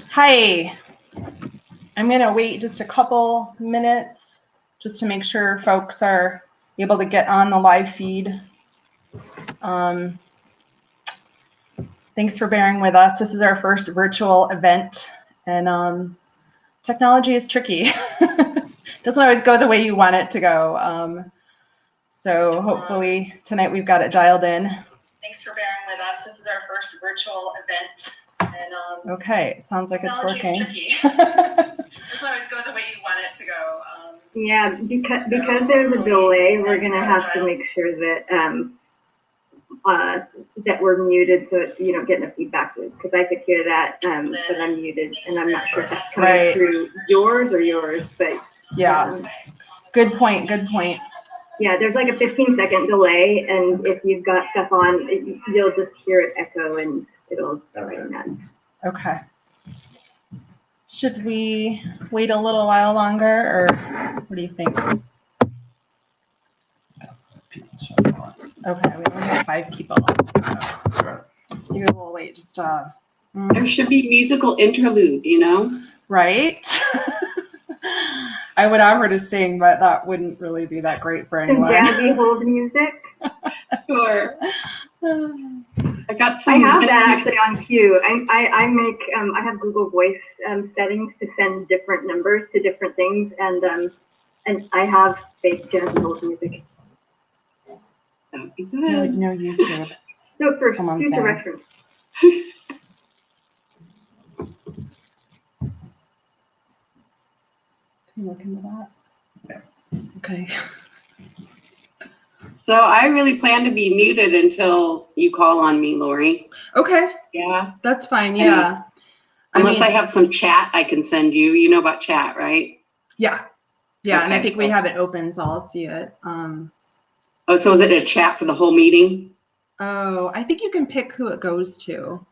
Hi, I'm going to wait just a couple minutes just to make sure folks are able to get on the live feed. Thanks for bearing with us. This is our first virtual event, and technology is tricky. Doesn't always go the way you want it to go. So hopefully tonight we've got it dialed in. Thanks for bearing with us. This is our first virtual event. And, okay, it sounds like it's working. Doesn't always go the way you want it to go. Yeah, because there's a delay, we're going to have to make sure that that we're muted so that you don't get no feedback loop. Because I could hear that that I'm muted, and I'm not sure if that's coming through yours or yours. But yeah, good point. Good point. Yeah, there's like a 15-second delay, and if you've got stuff on, you'll just hear it echo, and it'll bring that. Okay. Should we wait a little while longer, or what do you think? Okay, we only have 5 people. So maybe we'll wait just There should be musical interlude, you know? Right? I would offer to sing, but that wouldn't really be that great for anyone. Some jazzy hold music? Sure. I have that actually on cue. I make I have Google Voice settings to send different numbers to different things, and I have fake jazzy hold music. No YouTube. No, for future reference. Can you look into that? Yeah. Okay. So I really plan to be muted until you call on me, Lori. Okay. Yeah. That's fine. Yeah. Unless I have some chat I can send you. You know about chat, right? Yeah. Yeah. Okay, and I think we have it open, so I'll see it. Oh, so is it a chat for the whole meeting? Oh, I think you can pick who it goes to.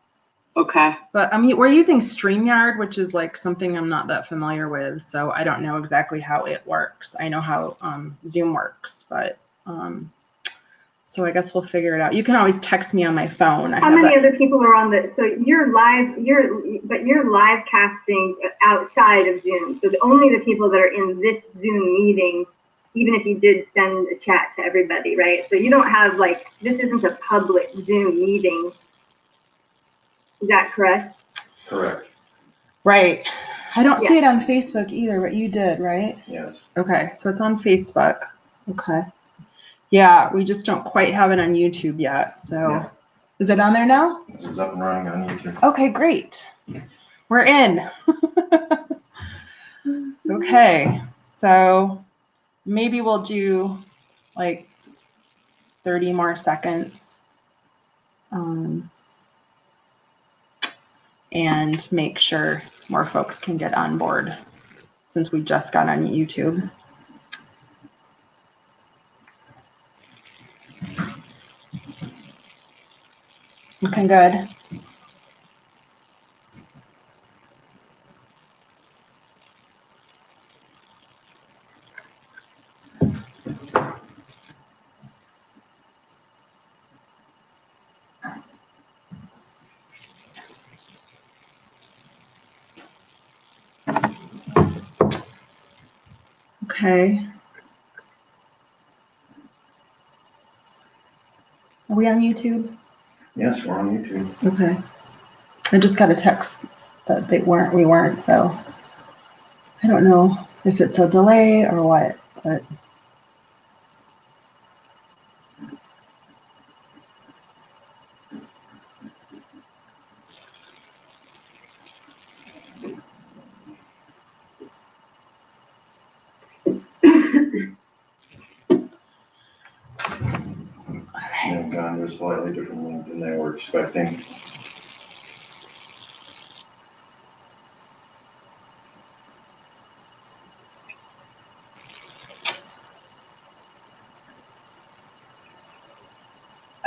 Okay. But I mean, we're using StreamYard, which is like something I'm not that familiar with, so I don't know exactly how it works. I know how Zoom works, but so I guess we'll figure it out. You can always text me on my phone. How many other people are on the? So you're live casting outside of Zoom. So only the people that are in this Zoom meeting, even if you did send a chat to everybody, right? So you don't have this isn't a public Zoom meeting. Is that correct? Correct. Right. I don't see it on Facebook either, but you did, right? Yes. Okay, so it's on Facebook. Okay. Yeah, we just don't quite have it on YouTube yet. So is it on there now? This is up and running on YouTube. Okay, great. We're in. Okay, so maybe we'll do like 30 more seconds. And make sure more folks can get on board since we just got on YouTube. Looking good. Okay. Are we on YouTube? Yes, we're on YouTube. Okay. I just got a text that we weren't, so I don't know if it's a delay or what, but They've gone to a slightly different link than they were expecting.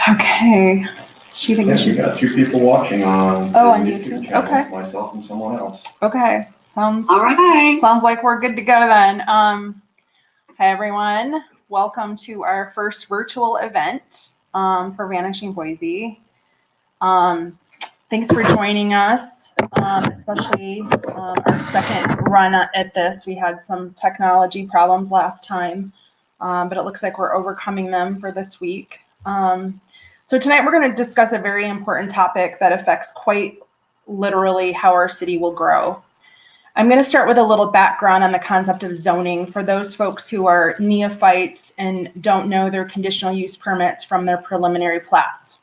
okay. We got 2 people watching on YouTube channel, okay. Myself and someone else. Okay. Sounds all right. Sounds like we're good to go then. Hi everyone. Welcome to our first virtual event for Vanishing Boise. Thanks for joining us, especially our second run at this. We had some technology problems last time, but it looks like we're overcoming them for this week. So tonight we're going to discuss a very important topic that affects quite literally how our city will grow. I'm going to start with a little background on the concept of zoning for those folks who are neophytes and don't know their conditional use permits from their preliminary plats.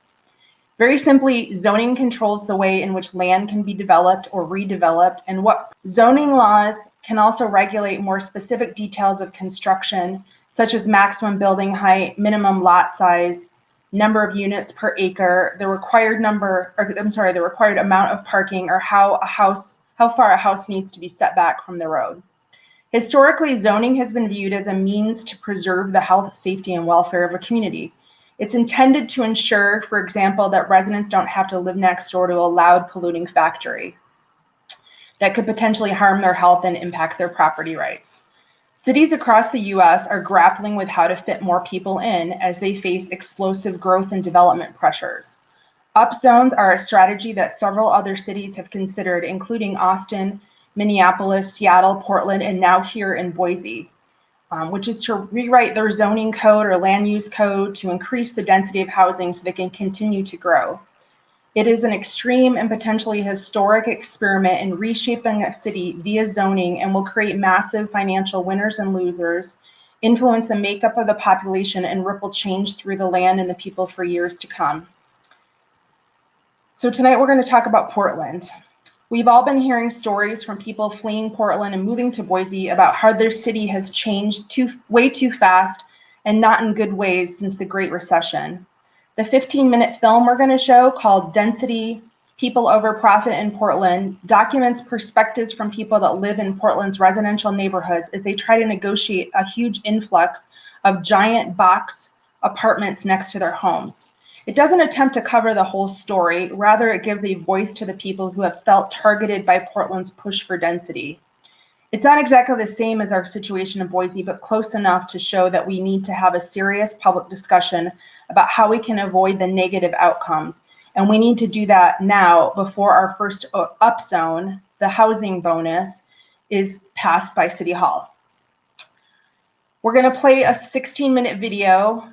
Very simply, zoning controls the way in which land can be developed or redeveloped, and what zoning laws can also regulate more specific details of construction, such as maximum building height, minimum lot size, number of units per acre, the required amount of parking, or how far a house needs to be set back from the road. Historically, zoning has been viewed as a means to preserve the health, safety, and welfare of a community. It's intended to ensure, for example, that residents don't have to live next door to a loud polluting factory that could potentially harm their health and impact their property rights. Cities across the US are grappling with how to fit more people in as they face explosive growth and development pressures. Upzones are a strategy that several other cities have considered, including Austin, Minneapolis, Seattle, Portland, and now here in Boise, which is to rewrite their zoning code or land use code to increase the density of housing so they can continue to grow. It is an extreme and potentially historic experiment in reshaping a city via zoning and will create massive financial winners and losers, influence the makeup of the population, and ripple change through the land and the people for years to come. So tonight we're going to talk about Portland. We've all been hearing stories from people fleeing Portland and moving to Boise about how their city has changed way too fast and not in good ways since the Great Recession. The 15-minute film we're going to show, called Density, People Over Profit in Portland, documents perspectives from people that live in Portland's residential neighborhoods as they try to negotiate a huge influx of giant box apartments next to their homes. It doesn't attempt to cover the whole story, rather it gives a voice to the people who have felt targeted by Portland's push for density. It's not exactly the same as our situation in Boise, but close enough to show that we need to have a serious public discussion about how we can avoid the negative outcomes. And we need to do that now before our first upzone, the housing bonus, is passed by City Hall. We're going to play a 16-minute video,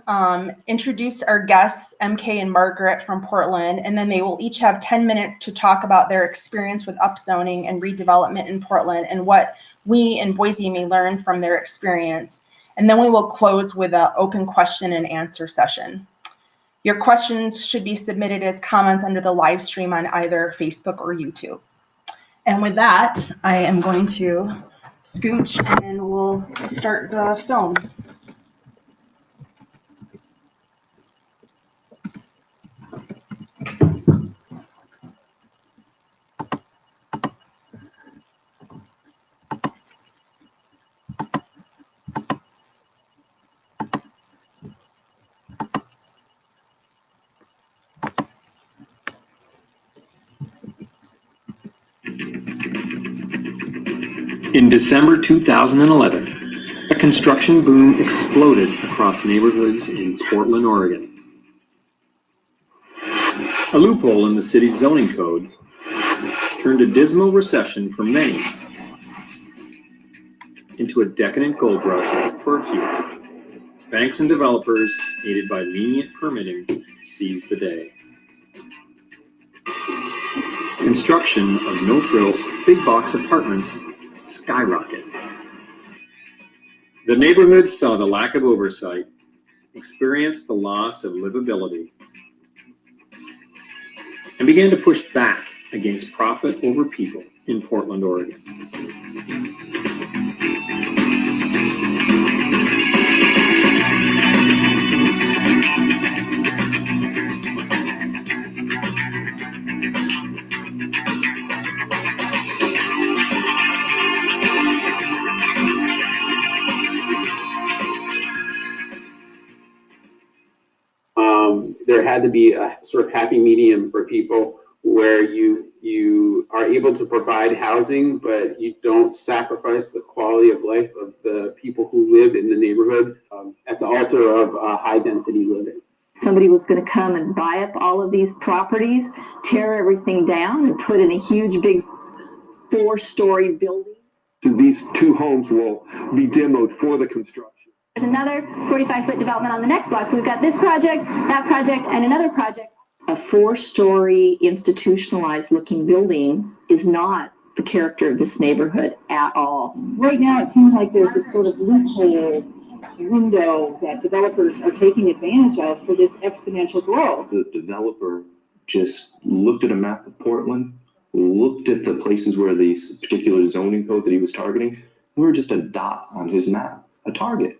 introduce our guests, MK and Margaret from Portland, and then they will each have 10 minutes to talk about their experience with upzoning and redevelopment in Portland and what we in Boise may learn from their experience. And then we will close with an open question and answer session. Your questions should be submitted as comments under the live stream on either Facebook or YouTube. And with that, I am going to scooch and we'll start the film. In December 2011, a construction boom exploded across neighborhoods in Portland, Oregon. A loophole in the city's zoning code turned a dismal recession for many into a decadent gold rush for a few. Banks and developers, aided by lenient permitting, seized the day. Construction of no-frills, big-box apartments skyrocket. The neighborhood saw the lack of oversight, experienced the loss of livability, and began to push back against profit over people in Portland, Oregon. There had to be a sort of happy medium for people where you are able to provide housing, but you don't sacrifice the quality of life of the people who live in the neighborhood at the altar of high density living. somebody was going to come and buy up all of these properties, tear everything down, and put in a huge, big 4-story building. So these 2 homes will be demoed for the construction. There's another 45-foot development on the next block. So we've got this project, that project, and another project. A 4-story institutionalized looking building is not the character of this neighborhood at all. Right now, it seems like there's this sort of loophole window that developers are taking advantage of for this exponential growth. The developer just looked at a map of Portland, looked at the places where the particular zoning code that he was targeting. We were just a dot on his map, a target.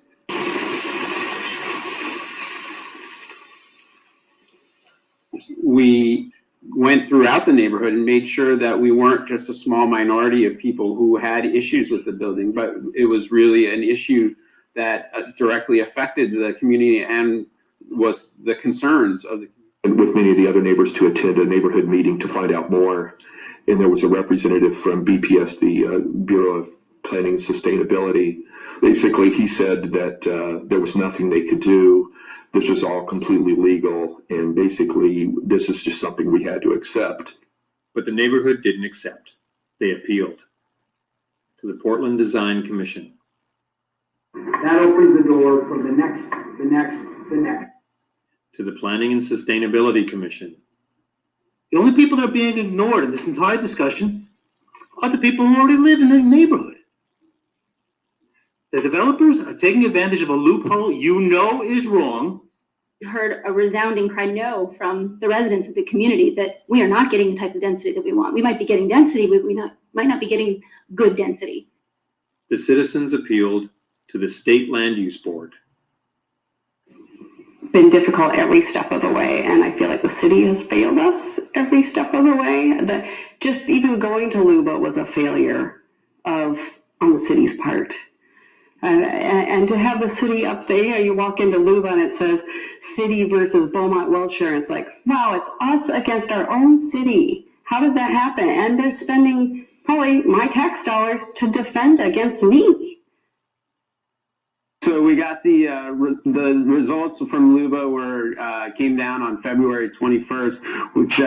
We went throughout the neighborhood and made sure that we weren't just a small minority of people who had issues with the building, but it was really an issue that directly affected the community and was the concerns of the community. And with many of the other neighbors to attend a neighborhood meeting to find out more. And there was a representative from BPS, the Bureau of Planning and Sustainability. Basically, he said that there was nothing they could do. This was all completely legal. And basically, this is just something we had to accept. But the neighborhood didn't accept. They appealed to the Portland Design Commission. That opens the door for the next. To the Planning and Sustainability Commission. The only people that are being ignored in this entire discussion are the people who already live in the neighborhood. The developers are taking advantage of a loophole you know is wrong. We've heard a resounding cry no from the residents of the community that we are not getting the type of density that we want. We might be getting density, but might not be getting good density. The citizens appealed to the State Land Use Board. Been difficult every step of the way, and I feel like the city has failed us every step of the way. Just even going to LUBA was a failure on the city's part. And to have the city up there, you walk into LUBA and it says city versus Beaumont Wilshire. It's like, wow, it's us against our own city. How did that happen? And they're spending probably my tax dollars to defend against me. So we got the results from LUBA came down on February 21st, which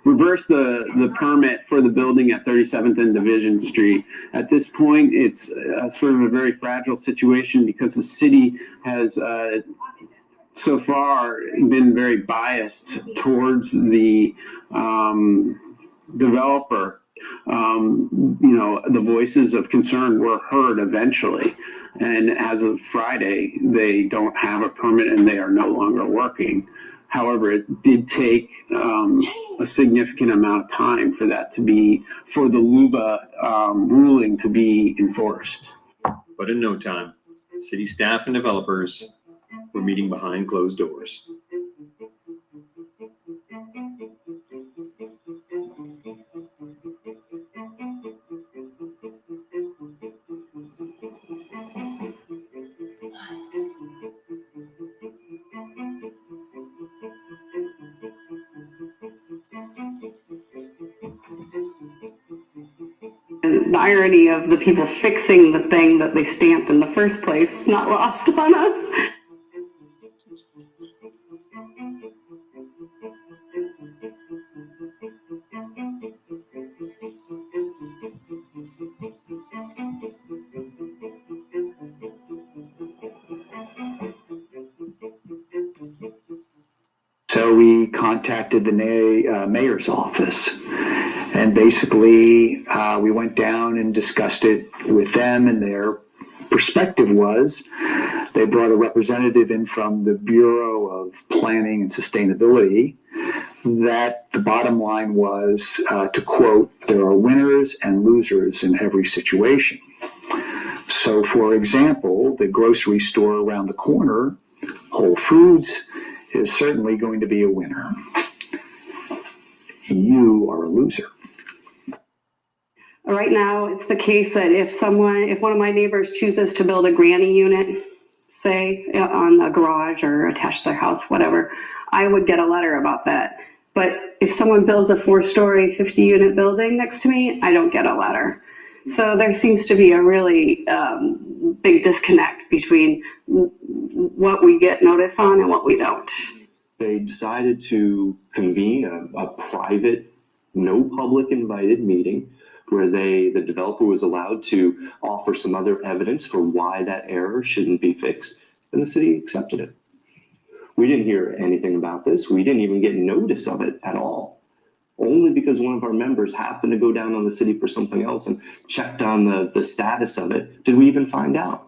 reversed the permit for the building at 37th and Division Street. At this point, it's sort of a very fragile situation because the city has so far been very biased towards the developer. The voices of concern were heard eventually, and as of Friday, they don't have a permit and they are no longer working. However, it did take a significant amount of time for the LUBA ruling to be enforced. But in no time, city staff and developers were meeting behind closed doors. And the irony of the people fixing the thing that they stamped in the first place is not lost on us. So we contacted the mayor's office, and basically we went down and discussed it with them, and their perspective was they brought a representative in from the Bureau of Planning and Sustainability that the bottom line was, to quote, there are winners and losers in every situation. So, for example, the grocery store around the corner, Whole Foods, is certainly going to be a winner. You are a loser. Right now, it's the case that if one of my neighbors chooses to build a granny unit, say on a garage or attached to their house, whatever, I would get a letter about that. But if someone builds a 4-story, 50-unit building next to me, I don't get a letter. So there seems to be a really big disconnect between what we get notice on and what we don't. They decided to convene a private, no public invited meeting where the developer was allowed to offer some other evidence for why that error shouldn't be fixed, and the city accepted it. We didn't hear anything about this. We didn't even get notice of it at all. Only because one of our members happened to go down on the city for something else and checked on the status of it did we even find out.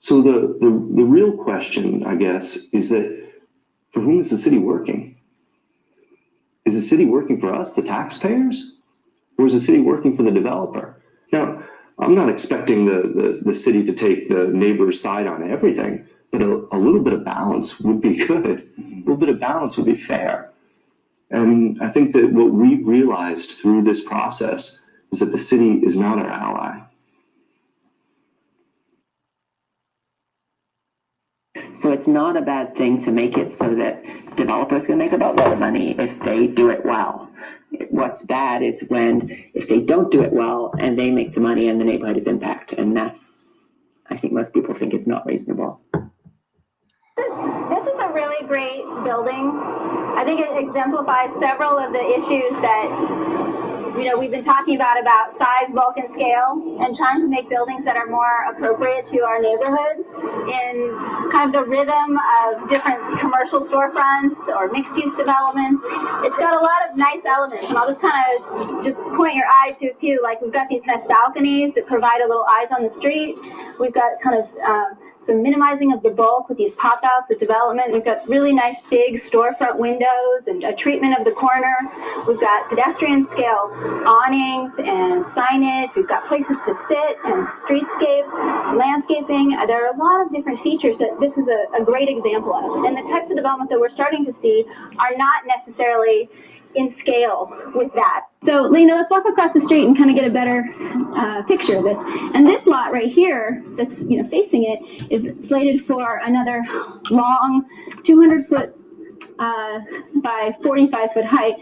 So the real question, I guess, is that for whom is the city working? Is the city working for us, the taxpayers? Or is the city working for the developer? Now, I'm not expecting the city to take the neighbor's side on everything, but a little bit of balance would be good. A little bit of balance would be fair. And I think that what we've realized through this process is that the city is not our ally. So it's not a bad thing to make it so that developers can make a boatload of money if they do it well. What's bad is if they don't do it well and they make the money and the neighborhood is impacted. And that's, I think most people think it's not reasonable. This is a really great building. I think it exemplifies several of the issues that we've been talking about size, bulk, and scale, and trying to make buildings that are more appropriate to our neighborhood in kind of the rhythm of different commercial storefronts or mixed-use developments. It's got a lot of nice elements, and I'll just kind of just point your eye to a few. Like, we've got these nice balconies that provide a little eyes on the street. We've got kind of some minimizing of the bulk with these pop-outs of development. We've got really nice big storefront windows and a treatment of the corner. We've got pedestrian scale awnings and signage. We've got places to sit and streetscape, landscaping. There are a lot of different features that this is a great example of. And the types of development that we're starting to see are not necessarily in scale with that. So, Lena, let's walk across the street and kind of get a better picture of this. And this lot right here that's facing it is slated for another long 200-foot by 45-foot height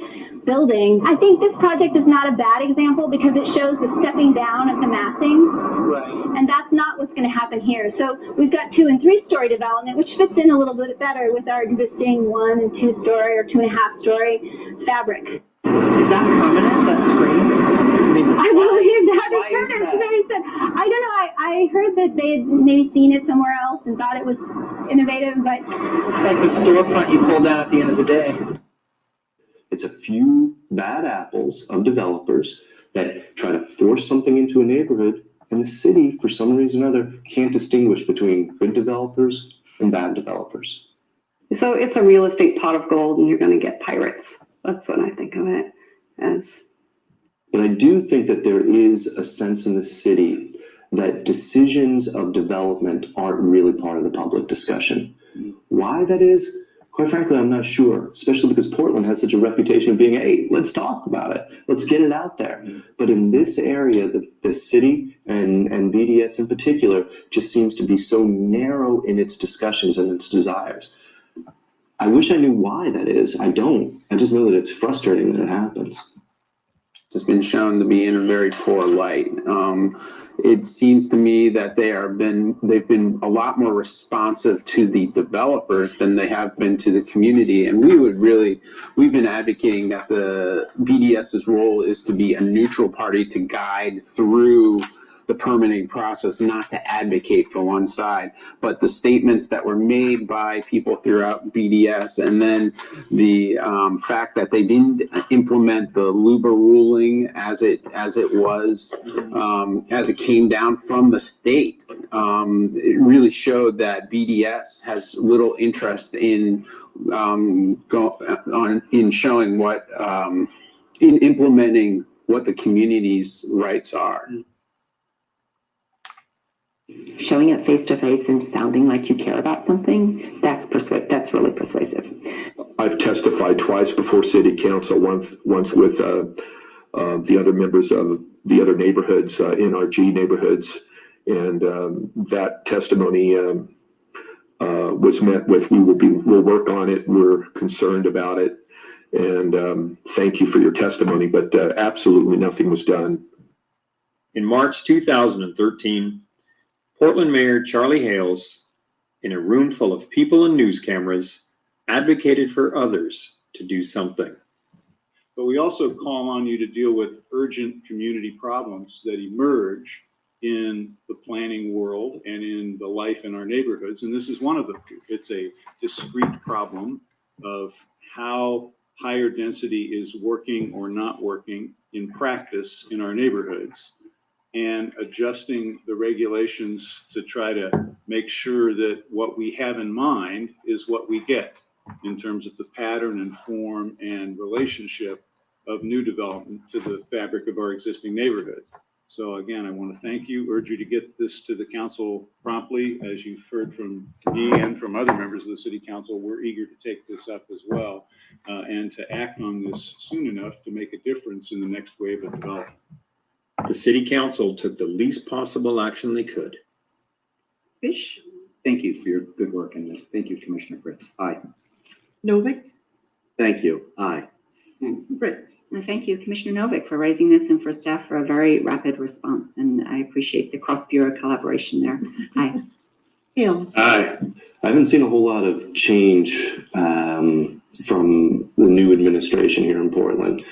building. I think this project is not a bad example because it shows the stepping down of the massing. Right. And that's not what's going to happen here. So we've got 2- and 3-story development, which fits in a little bit better with our existing 1- and 2-story or 2.5-story fabric. Is that permanent? That's great. I believe that is permanent. Somebody said, I don't know, I heard that they had maybe seen it somewhere else and thought it was innovative, but... Looks like the storefront you pull down at the end of the day. It's a few bad apples of developers that try to force something into a neighborhood, and the city, for some reason or other, can't distinguish between good developers and bad developers. So it's a real estate pot of gold, and you're going to get pirates. That's what I think of it as. But I do think that there is a sense in the city that decisions of development aren't really part of the public discussion. Why that is, quite frankly, I'm not sure, especially because Portland has such a reputation of being, hey, let's talk about it. Let's get it out there. But in this area, the city and BDS in particular just seems to be so narrow in its discussions and its desires. I wish I knew why that is. I don't. I just know that it's frustrating that it happens. It's been shown to be in a very poor light. It seems to me that they've been a lot more responsive to the developers than they have been to the community. And we've been advocating that the BDS's role is to be a neutral party to guide through the permitting process, not to advocate for one side. But the statements that were made by people throughout BDS, and then the fact that they didn't implement the LUBA ruling as it came down from the state, it really showed that BDS has little interest in showing what in implementing what the community's rights are. Showing it face to face and sounding like you care about something, that's really persuasive. I've testified twice before city council, once with the other members of the other neighborhoods, NRG neighborhoods, and that testimony was met with, we'll work on it, we're concerned about it, and thank you for your testimony, but absolutely nothing was done. In March 2013, Portland Mayor Charlie Hales, in a room full of people and news cameras, advocated for others to do something. But we also call on you to deal with urgent community problems that emerge in the planning world and in the life in our neighborhoods. And this is one of them. It's a discrete problem of how higher density is working or not working in practice in our neighborhoods, and adjusting the regulations to try to make sure that what we have in mind is what we get in terms of the pattern and form and relationship of new development to the fabric of our existing neighborhood. So again, I want to thank you, urge you to get this to the council promptly. As you've heard from me and from other members of the city council, we're eager to take this up as well, and to act on this soon enough to make a difference in the next wave of development. The city council took the least possible action they could. Fish? Thank you for your good work in this. Thank you, Commissioner Fritz. Aye. Novick? Thank you. Aye. Fritz. Thank you, Commissioner Novick, for raising this and for staff for a very rapid response. And I appreciate the cross-bureau collaboration there. Aye. Hales. Aye. I haven't seen a whole lot of change from the new administration here in Portland.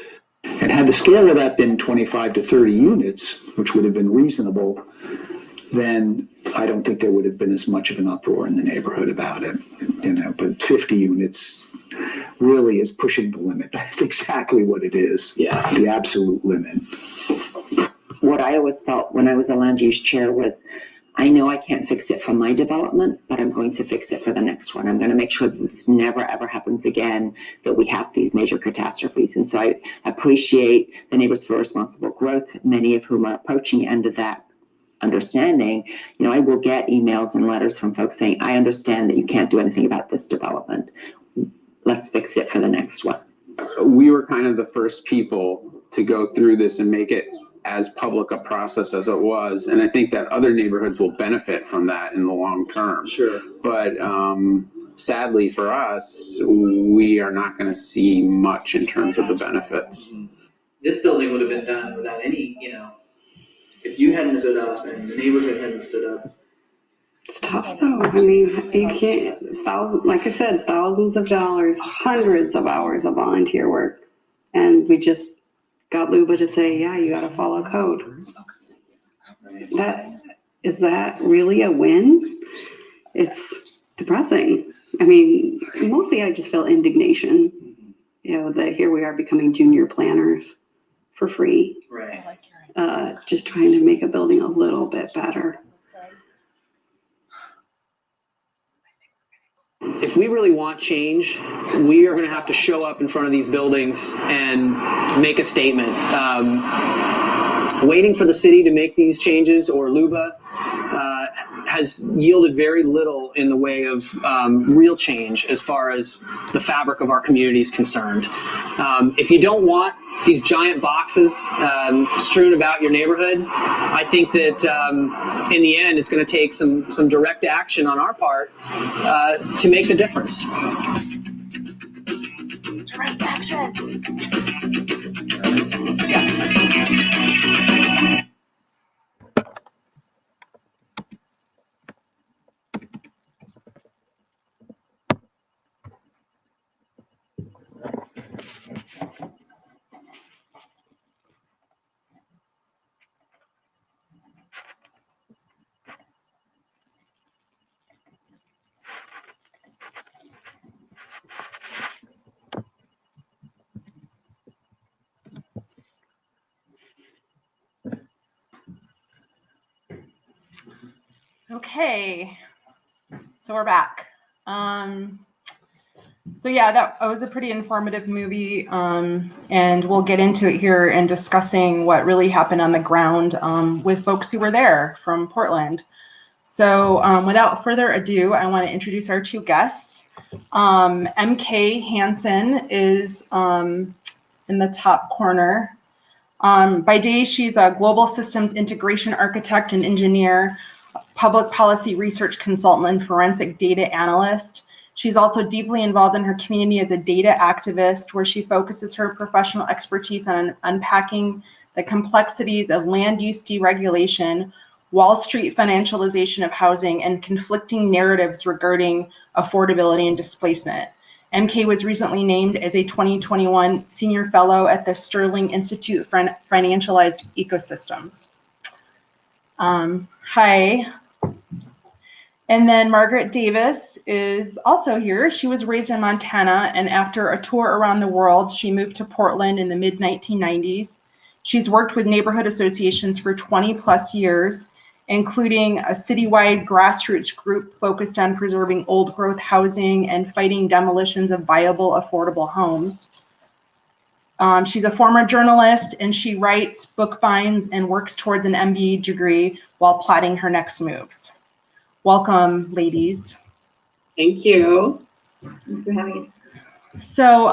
And had the scale of that been 25 to 30 units, which would have been reasonable, then I don't think there would have been as much of an uproar in the neighborhood about it. But 50 units really is pushing the limit. That's exactly what it is. Yeah. The absolute limit. What I always felt when I was a land use chair was, I know I can't fix it for my development, but I'm going to fix it for the next one. I'm going to make sure that this never ever happens again, that we have these major catastrophes. And so I appreciate the Neighbors for Responsible Growth, many of whom are approaching the end of that understanding. I will get emails and letters from folks saying, I understand that you can't do anything about this development. Let's fix it for the next one. We were kind of the first people to go through this and make it as public a process as it was. And I think that other neighborhoods will benefit from that in the long term. Sure. But sadly for us, we are not going to see much in terms of the benefits. This building would have been done without any, if you hadn't stood up and the neighborhood hadn't stood up. It's tough though. I mean, you can't, like I said, thousands of dollars, hundreds of hours of volunteer work. And we just got Luba to say, yeah, you got to follow code. Is that really a win? It's depressing. I mean, mostly I just feel indignation. That here we are becoming junior planners for free. Right. Just trying to make a building a little bit better. If we really want change, we are going to have to show up in front of these buildings and make a statement. Waiting for the city to make these changes, or LUBA, has yielded very little in the way of real change as far as the fabric of our community is concerned. If you don't want these giant boxes strewn about your neighborhood, I think that in the end it's going to take some direct action on our part to make the difference. Direct action. Okay, so we're back. So yeah, that was a pretty informative movie, and we'll get into it here and discussing what really happened on the ground with folks who were there from Portland. So without further ado, I want to introduce our two guests. MK Hansen is in the top corner. By day, she's a global systems integration architect and engineer, public policy research consultant, and forensic data analyst. She's also deeply involved in her community as a data activist, where she focuses her professional expertise on unpacking the complexities of land use deregulation, Wall Street financialization of housing, and conflicting narratives regarding affordability and displacement. MK was recently named as a 2021 Senior Fellow at the Sterling Institute for Financialized Ecosystems. Hi. And then Margaret Davis is also here. She was raised in Montana, and after a tour around the world, she moved to Portland in the mid-1990s. She's worked with neighborhood associations for 20 plus years, including a citywide grassroots group focused on preserving old growth housing and fighting demolitions of viable, affordable homes. She's a former journalist, and she writes, bookbinds, and works towards an MBA degree while plotting her next moves. Welcome, ladies. Thank you. Thanks for having us. So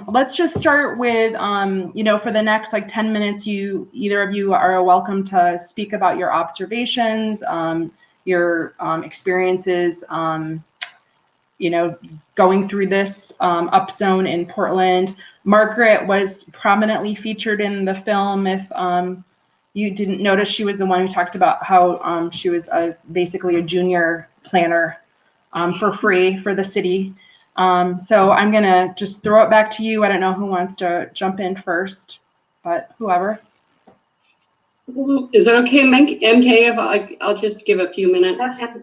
let's just start with, for the next 10 minutes, either of you are welcome to speak about your observations, your experiences, going through this upzone in Portland. Margaret was prominently featured in the film. If you didn't notice, she was the one who talked about how she was basically a junior planner for free for the city. So I'm going to just throw it back to you. I don't know who wants to jump in first, but whoever. Is it okay, MK, if I'll just give a few minutes?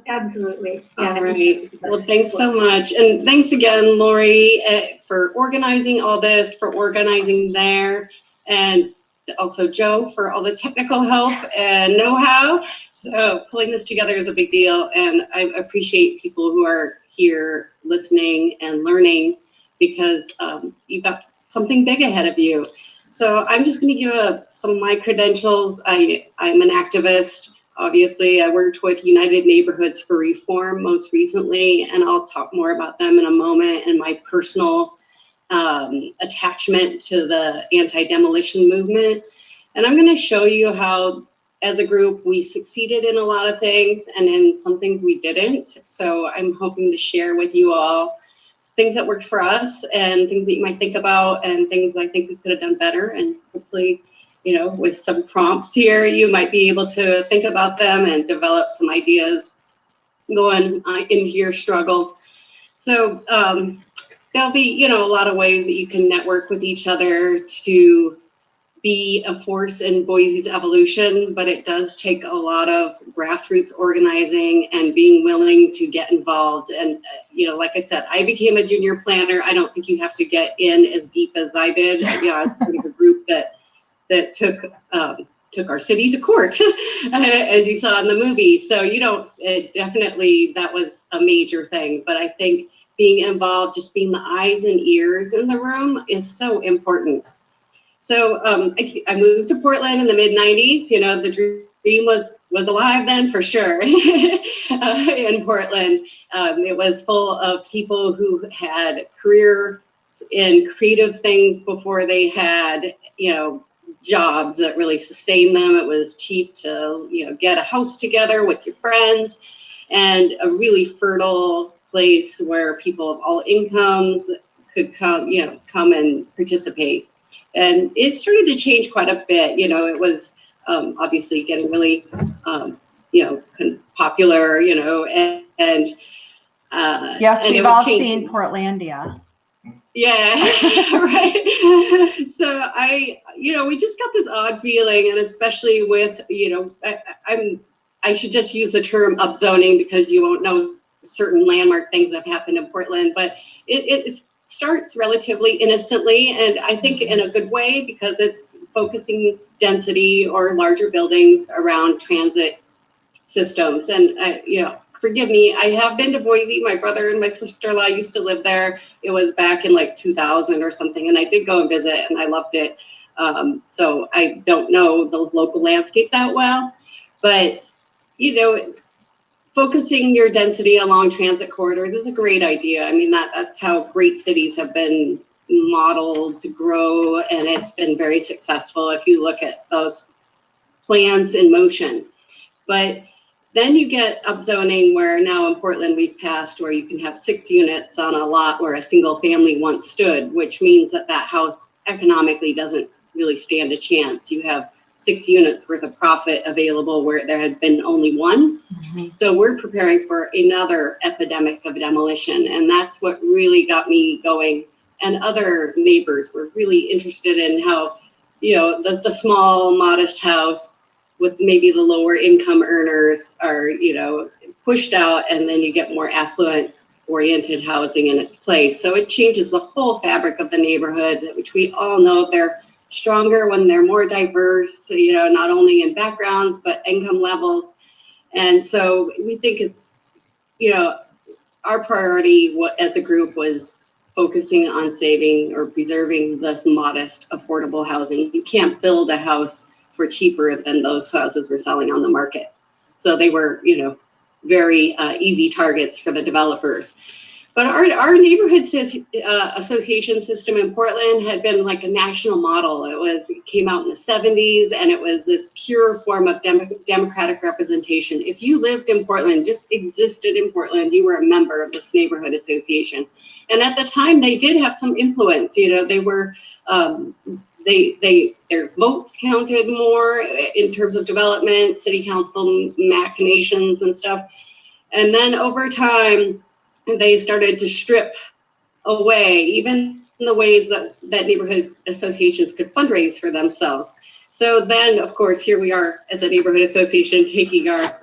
Absolutely. Yeah. All right. Well, thanks so much. And thanks again, Lori, for organizing all this, for organizing there, and also Joe for all the technical help and know-how. So pulling this together is a big deal, and I appreciate people who are here listening and learning, because you've got something big ahead of you. So I'm just going to give some of my credentials. I'm an activist. Obviously, I worked with United Neighborhoods for Reform most recently, and I'll talk more about them in a moment, and my personal attachment to the anti-demolition movement. And I'm going to show you how, as a group, we succeeded in a lot of things, and in some things we didn't. So I'm hoping to share with you all things that worked for us, and things that you might think about, and things I think we could have done better. And hopefully, with some prompts here, you might be able to think about them and develop some ideas going into your struggle. So there'll be, a lot of ways that you can network with each other to be a force in Boise's evolution, but it does take a lot of grassroots organizing and being willing to get involved. And, like I said, I became a junior planner. I don't think you have to get in as deep as I did. I was part of a group that took our city to court, as you saw in the movie. So definitely that was a major thing. But I think being involved, just being the eyes and ears in the room is so important. So I moved to Portland in the mid-90s. The dream was alive then, for sure. In Portland, it was full of people who had careers in creative things before they had, jobs that really sustained them. It was cheap to, get a house together with your friends, and a really fertile place where people of all incomes could come and participate. And it started to change quite a bit. It was obviously getting really, popular, and yes, and we've all seen Portlandia. Yeah, right. So we just got this odd feeling, and especially with, I should just use the term upzoning, because you won't know certain landmark things that have happened in Portland, but it starts relatively innocently, and I think in a good way, because it's focusing density or larger buildings around transit systems. And forgive me, I have been to Boise. My brother and my sister-in-law used to live there. It was back in 2000 or something, and I did go and visit, and I loved it. So I don't know the local landscape that well, but focusing your density along transit corridors is a great idea. I mean, that's how great cities have been modeled to grow, and it's been very successful if you look at those plans in motion. But then you get upzoning, where now in Portland we've passed where you can have 6 units on a lot where a single family once stood, which means that house economically doesn't really stand a chance. You have 6 units worth of profit available where there had been only one. So we're preparing for another epidemic of demolition, and that's what really got me going. And other neighbors were really interested in how, you know, the small, modest house with maybe the lower income earners are, you know, pushed out, and then you get more affluent oriented housing in its place. So it changes the whole fabric of the neighborhood, which we all know they're stronger when they're more diverse, you know, not only in backgrounds, but income levels. And so we think it's, you know, our priority as a group was focusing on saving or preserving this modest, affordable housing. You can't build a house for cheaper than those houses were selling on the market. So they were, you know, very easy targets for the developers. But our neighborhood association system in Portland had been like a national model. It came out in the 70s, and it was this pure form of democratic representation. If you lived in Portland, just existed in Portland, you were a member of this neighborhood association. And at the time, they did have some influence. You know, they were their votes counted more in terms of development, city council machinations and stuff. And then over time, they started to strip away even the ways that neighborhood associations could fundraise for themselves. So then, of course, here we are as a neighborhood association taking our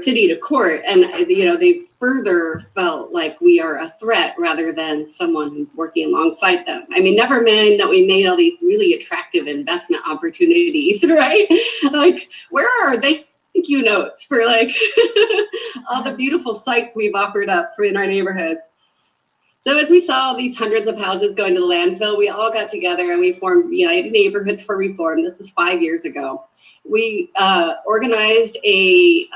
city to court, and you know, they further felt like we are a threat rather than someone who's working alongside them. I mean, never mind that we made all these really attractive investment opportunities, right? Like, where are they? Thank you notes for like all the beautiful sites we've offered up in our neighborhoods. So as we saw these hundreds of houses going to the landfill, we all got together and we formed United Neighborhoods for Reform. This was 5 years ago. We organized a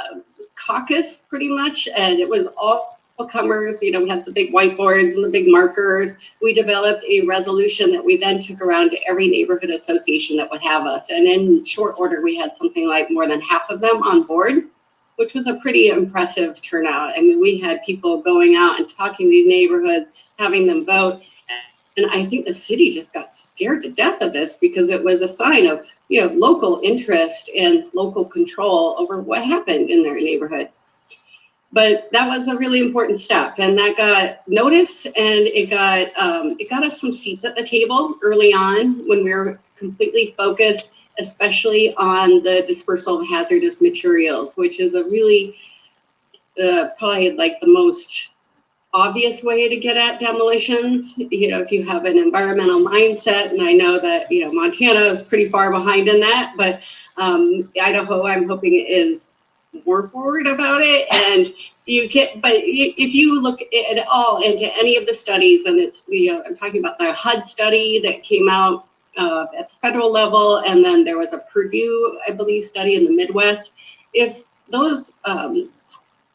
caucus pretty much, and it was all comers. You know, we had the big whiteboards and the big markers. We developed a resolution that we then took around to every neighborhood association that would have us. And in short order, we had something like more than half of them on board, which was a pretty impressive turnout. I mean, we had people going out and talking to these neighborhoods, having them vote. And I think the city just got scared to death of this because it was a sign of, you know, local interest and local control over what happened in their neighborhood. But that was a really important step, and that got notice, and it got us some seats at the table early on when we were completely focused, especially on the dispersal of hazardous materials, which is a really probably like the most obvious way to get at demolitions. You know, if you have an environmental mindset, and I know that, you know, Montana is pretty far behind in that, but Idaho, I'm hoping, is more forward about it. And you can, but if you look at all into any of the studies, and it's, you know, I'm talking about the HUD study that came out at the federal level, and then there was a Purdue, I believe, study in the Midwest. If those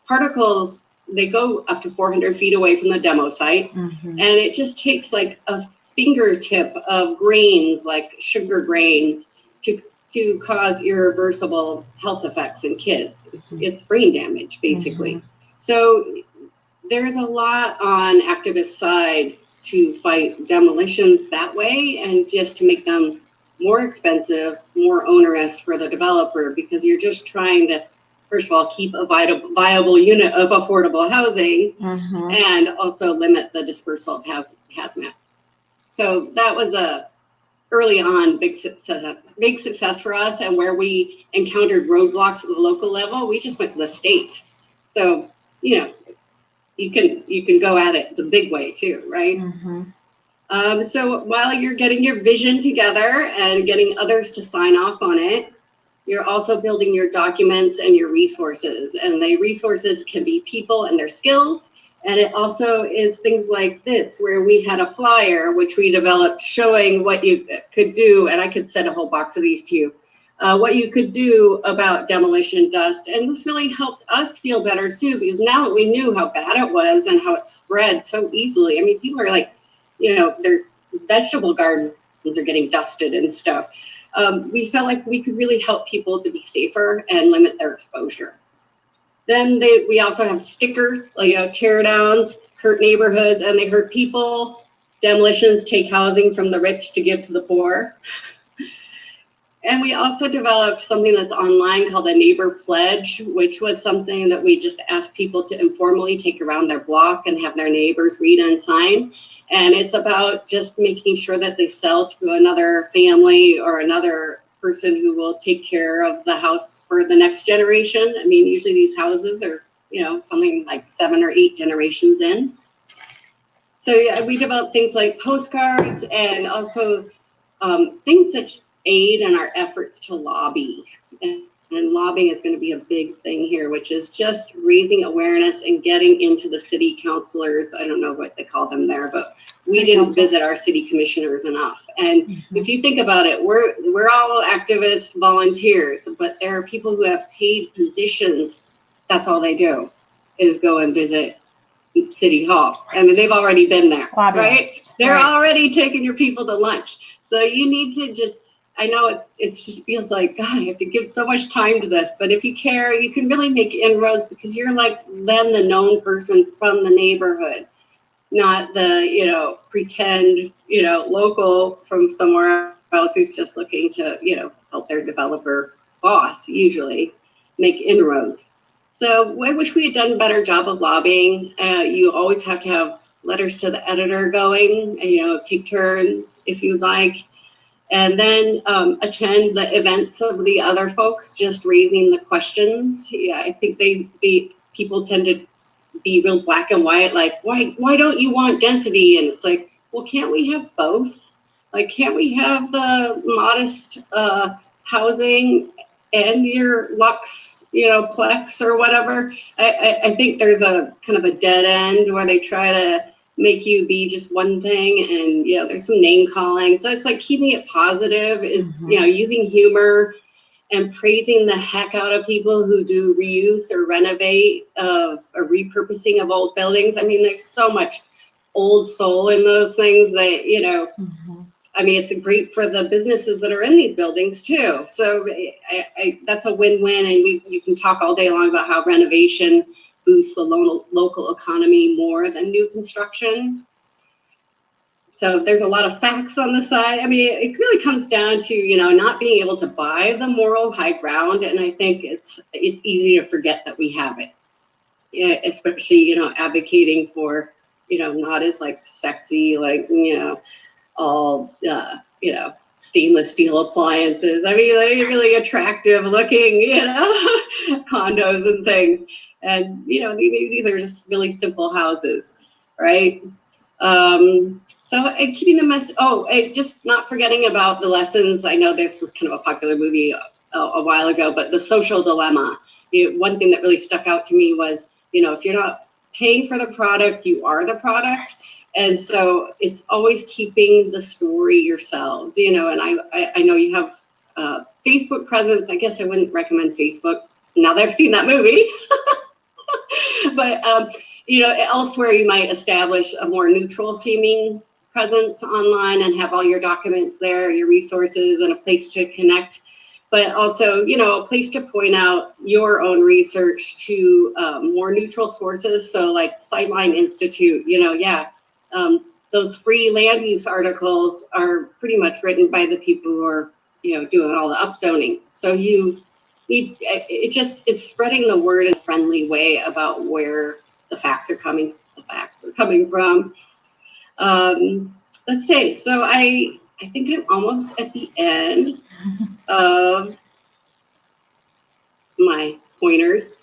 particles, they go up to 400 feet away from the demo site, and it just takes like a fingertip of grains, like sugar grains, to cause irreversible health effects in kids. It's brain damage, basically. So there's a lot on activist side to fight demolitions that way, and just to make them more expensive, more onerous for the developer, because you're just trying to, first of all, keep a viable unit of affordable housing, and also limit the dispersal of hazmat. So that was a early on big success for us, and where we encountered roadblocks at the local level, we just went to the state. So, you know, you can go at it the big way too, right? So while you're getting your vision together and getting others to sign off on it, you're also building your documents and your resources. And the resources can be people and their skills. And it also is things like this, where we had a flyer, which we developed, showing what you could do. And I could send a whole box of these to you, what you could do about demolition dust. And this really helped us feel better too, because now that we knew how bad it was and how it spread so easily. I mean, people are like, you know, their vegetable gardens are getting dusted and stuff. We felt like we could really help people to be safer and limit their exposure. Then we also have stickers, like, you know, tear downs hurt neighborhoods and they hurt people. Demolitions take housing from the rich to give to the poor. And we also developed something that's online called a neighbor pledge, which was something that we just asked people to informally take around their block and have their neighbors read and sign. And it's about just making sure that they sell to another family or another person who will take care of the house for the next generation. I mean, usually these houses are, you know, something like 7 or 8 generations in. So yeah, we developed things like postcards and also things that aid in our efforts to lobby. And lobbying is going to be a big thing here, which is just raising awareness and getting into the city councilors. I don't know what they call them there, but we didn't visit our city commissioners enough. And if you think about it, we're all activist volunteers, but there are people who have paid positions. That's all they do is go and visit City Hall. I mean, they've already been there, right? They're already taking your people to lunch. So you need to just, I know it just feels like, God, I have to give so much time to this, but if you care, you can really make inroads because you're like then the known person from the neighborhood, not the, you know, pretend, you know, local from somewhere else who's just looking to, you know, help their developer boss usually make inroads. So I wish we had done a better job of lobbying. You always have to have letters to the editor going, and, you know, take turns if you'd like. And then attend the events of the other folks, just raising the questions. Yeah, I think people tend to be real black and white, like, why don't you want density? And it's like, well, can't we have both? Like, can't we have the modest housing and your luxe, you know, plex or whatever? I think there's a kind of a dead end where they try to make you be just one thing, and you know, there's some name calling. So it's like keeping it positive is, you know, using humor and praising the heck out of people who do reuse or renovate or repurposing of old buildings. I mean, there's so much old soul in those things that, you know, I mean, it's great for the businesses that are in these buildings too. So that's a win-win, and you can talk all day long about how renovation boosts the local economy more than new construction. So there's a lot of facts on the side. I mean, it really comes down to, you know, not being able to buy the moral high ground, and I think it's easy to forget that we have it. Yeah, especially, you know, advocating for, you know, not as like sexy, like, you know, all you know, stainless steel appliances. I mean, like really attractive looking, you know, condos and things. And, you know, these are just really simple houses, right? So keeping the message, just not forgetting about the lessons. I know this was kind of a popular movie a while ago, but The Social Dilemma. One thing that really stuck out to me was, you know, if you're not paying for the product, you are the product. And so it's always keeping the story yourselves, you know, and I know you have Facebook presence. I guess I wouldn't recommend Facebook now that I've seen that movie. But, you know, elsewhere you might establish a more neutral seeming presence online and have all your documents there, your resources, and a place to connect. But also, you know, a place to point out your own research to more neutral sources. So like Sideline Institute, you know, yeah. Those free land use articles are pretty much written by the people who are, you know, doing all the upzoning. So it just is spreading the word in a friendly way about where the facts are coming from. Let's see. So I think I'm almost at the end of my pointers.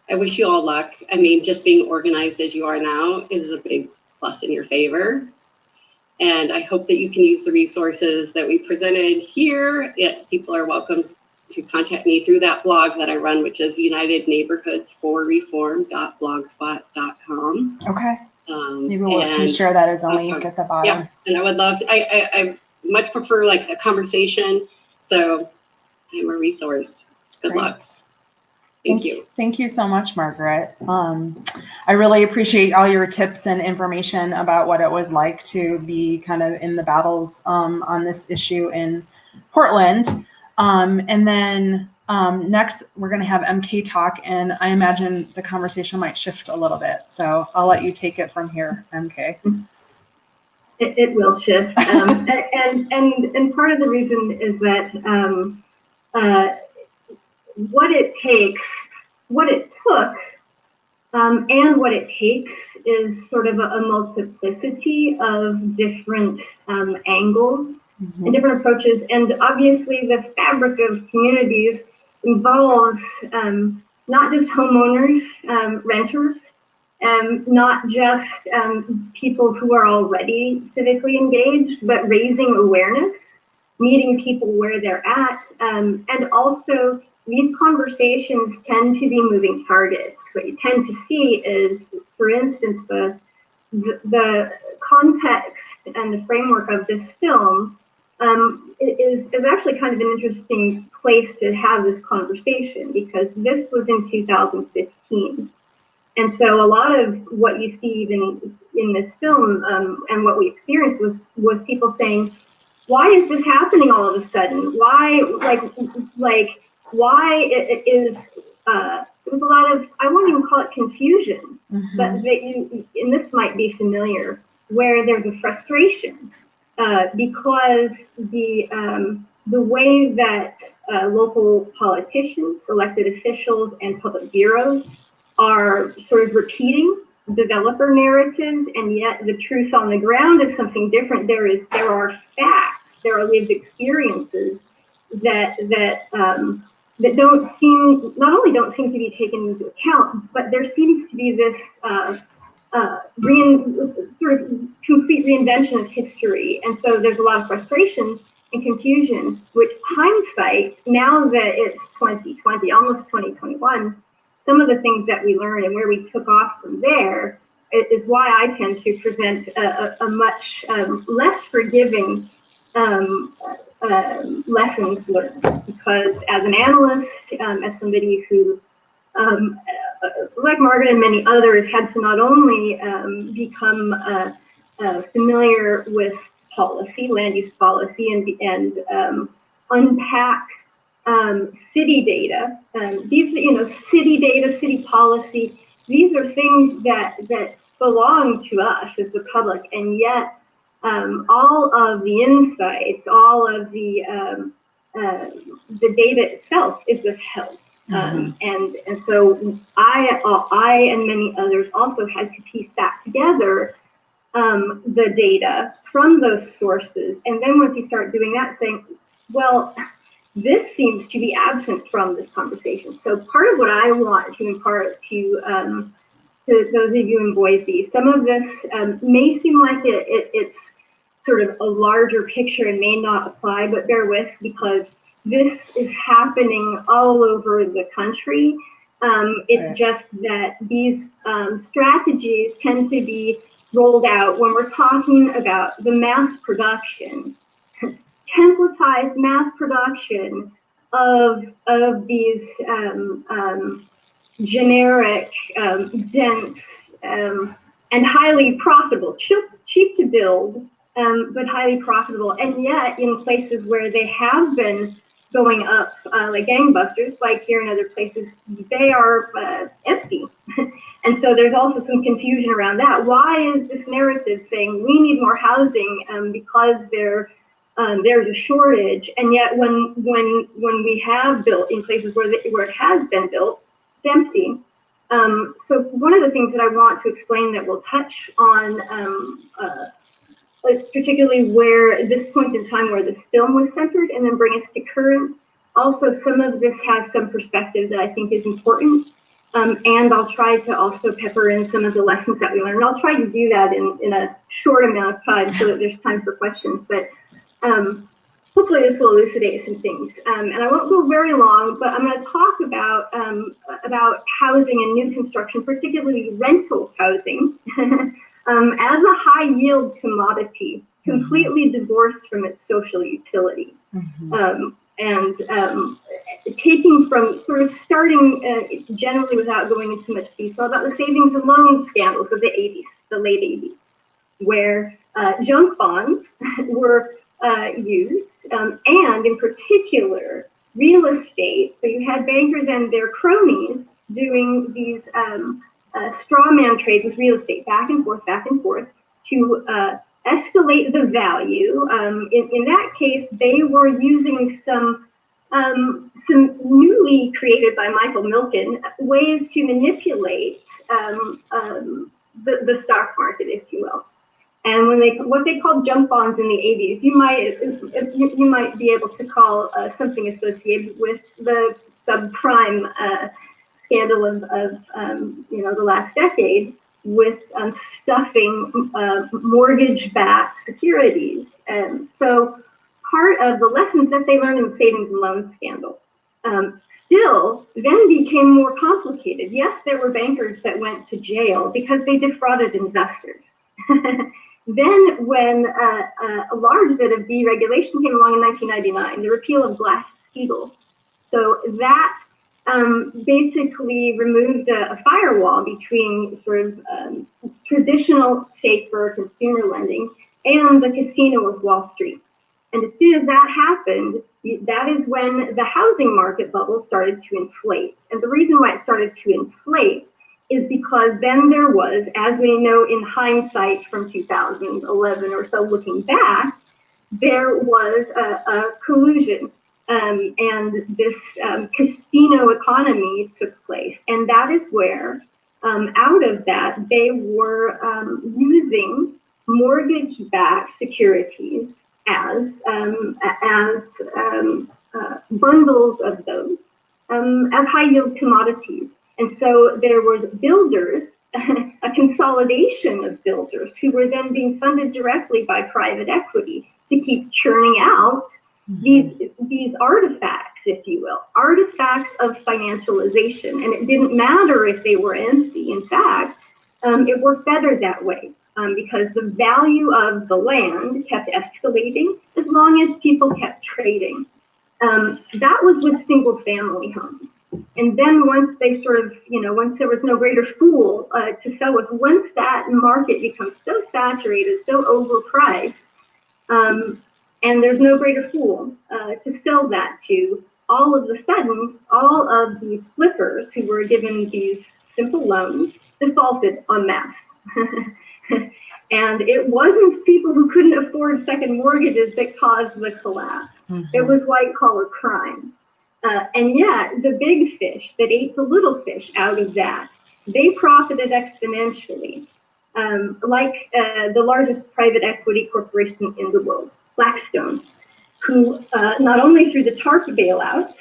I wish you all luck. I mean, just being organized as you are now is a big plus in your favor. And I hope that you can use the resources that we presented here. People are welcome to contact me through that blog that I run, which is unitedneighborhoods4reform.blogspot.com. Okay. Maybe we'll share that as a link at the bottom. Yeah, and I would love to, I much prefer like a conversation. So I'm a resource. Good luck. Thank you. Thank you so much, Margaret. I really appreciate all your tips and information about what it was like to be kind of in the battles on this issue in Portland. And then next, we're going to have MK talk, and I imagine the conversation might shift a little bit. So I'll let you take it from here, MK. It will shift. And part of the reason is that what it takes, what it took, and what it takes is sort of a multiplicity of different angles and different approaches. And obviously the fabric of communities involves not just homeowners, renters, not just people who are already civically engaged, but raising awareness, meeting people where they're at, and also these conversations tend to be moving targets. What you tend to see is, for instance, the context and the framework of this film is actually kind of an interesting place to have this conversation, because this was in 2015. And so a lot of what you see even in this film and what we experienced was people saying, why is this happening all of a sudden? Why, why it is, there was a lot of, I won't even call it confusion, but and this might be familiar, where there's a frustration because the way that local politicians, elected officials, and public bureaus are sort of repeating developer narratives, and yet the truth on the ground is something different. There are facts, there are lived experiences that don't seem, not only don't seem to be taken into account, but there seems to be this sort of complete reinvention of history. And so there's a lot of frustration and confusion, which hindsight, now that it's 2020, almost 2021, some of the things that we learned and where we took off from there is why I tend to present a much less forgiving lessons learned. Because as an analyst, as somebody who, like Margaret and many others, had to not only become familiar with policy, land use policy, and unpack city data. These, city data, city policy, these are things that belong to us as the public, and yet all of the insights, all of the data itself is withheld. And so I and many others also had to piece that together, the data from those sources. And then once you start doing that, saying, well, this seems to be absent from this conversation. So part of what I want to impart to those of you in Boise, some of this may seem like it's sort of a larger picture and may not apply, but bear with, because this is happening all over the country. It's just that these strategies tend to be rolled out when we're talking about the mass production, templatized mass production of these generic, dense, and highly profitable, cheap to build, but highly profitable, and yet in places where they have been going up like gangbusters, like here and other places, they are empty. And so there's also some confusion around that. Why is this narrative saying we need more housing because there's a shortage, and yet when we have built in places where it has been built, it's empty. So one of the things that I want to explain that we'll touch on, particularly where this point in time where this film was centered, and then bring us to current. Also, some of this has some perspective that I think is important, and I'll try to also pepper in some of the lessons that we learned. And I'll try to do that in a short amount of time so that there's time for questions. But hopefully this will elucidate some things. And I won't go very long, but I'm going to talk about housing and new construction, particularly rental housing, as a high-yield commodity, completely divorced from its social utility. And taking from sort of starting generally without going into much detail about the savings and loan scandals of the 80s, the late 80s, where junk bonds were used, and in particular, real estate. So you had bankers and their cronies doing these straw man trades with real estate, back and forth, to escalate the value. In that case, they were using some some newly created by Michael Milken ways to manipulate the stock market, if you will. And what they called junk bonds in the 80s, you might be able to call something associated with the subprime scandal of the last decade, with stuffing mortgage-backed securities. And so part of the lessons that they learned in the savings and loan scandal still then became more complicated. Yes, there were bankers that went to jail because they defrauded investors. Then when a large bit of deregulation came along in 1999, the repeal of Glass-Steagall, so that basically removed a firewall between sort of traditional safer consumer lending and the casino of Wall Street. And as soon as that happened, that is when the housing market bubble started to inflate. And the reason why it started to inflate is because then there was, as we know in hindsight from 2011 or so looking back, there was a collusion. And this casino economy took place. And that is where, out of that, they were using mortgage-backed securities as bundles of those, as high-yield commodities. And so there was builders, a consolidation of builders who were then being funded directly by private equity to keep churning out these artifacts, if you will, artifacts of financialization. And it didn't matter if they were empty. In fact, it worked better that way because the value of the land kept escalating as long as people kept trading. That was with single family homes. And then once they sort of, once there was no greater fool to sell with, once that market becomes so saturated, so overpriced, and there's no greater fool to sell that to, all of a sudden, all of these flippers who were given these simple loans defaulted en masse. And it wasn't people who couldn't afford second mortgages that caused the collapse. It was white-collar crime. And yet, the big fish that ate the little fish out of that, they profited exponentially, like the largest private equity corporation in the world, Blackstone, who not only through the TARP bailouts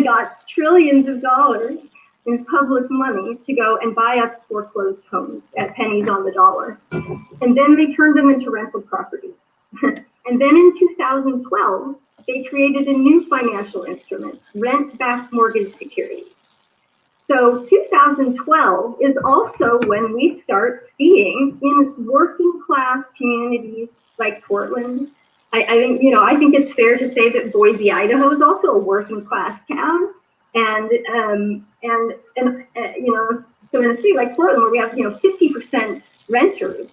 got trillions of dollars in public money to go and buy up foreclosed homes at pennies on the dollar. And then they turned them into rental properties. And then in 2012, they created a new financial instrument, rent-backed mortgage securities. So 2012 is also when we start seeing in working class communities like Portland. I think it's fair to say that Boise, Idaho is also a working class town. And so in a city like Portland where we have 50% renters,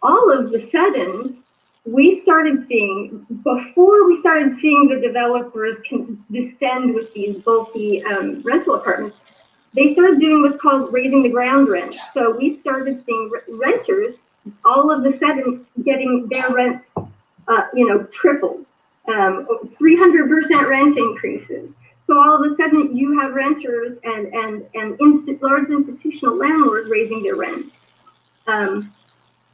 all of a sudden we started seeing, before we started seeing the developers descend with these bulky rental apartments, they started doing what's called raising the ground rent. So we started seeing renters all of a sudden getting their rent, tripled, 300% rent increases. So all of a sudden you have renters and large institutional landlords raising their rent.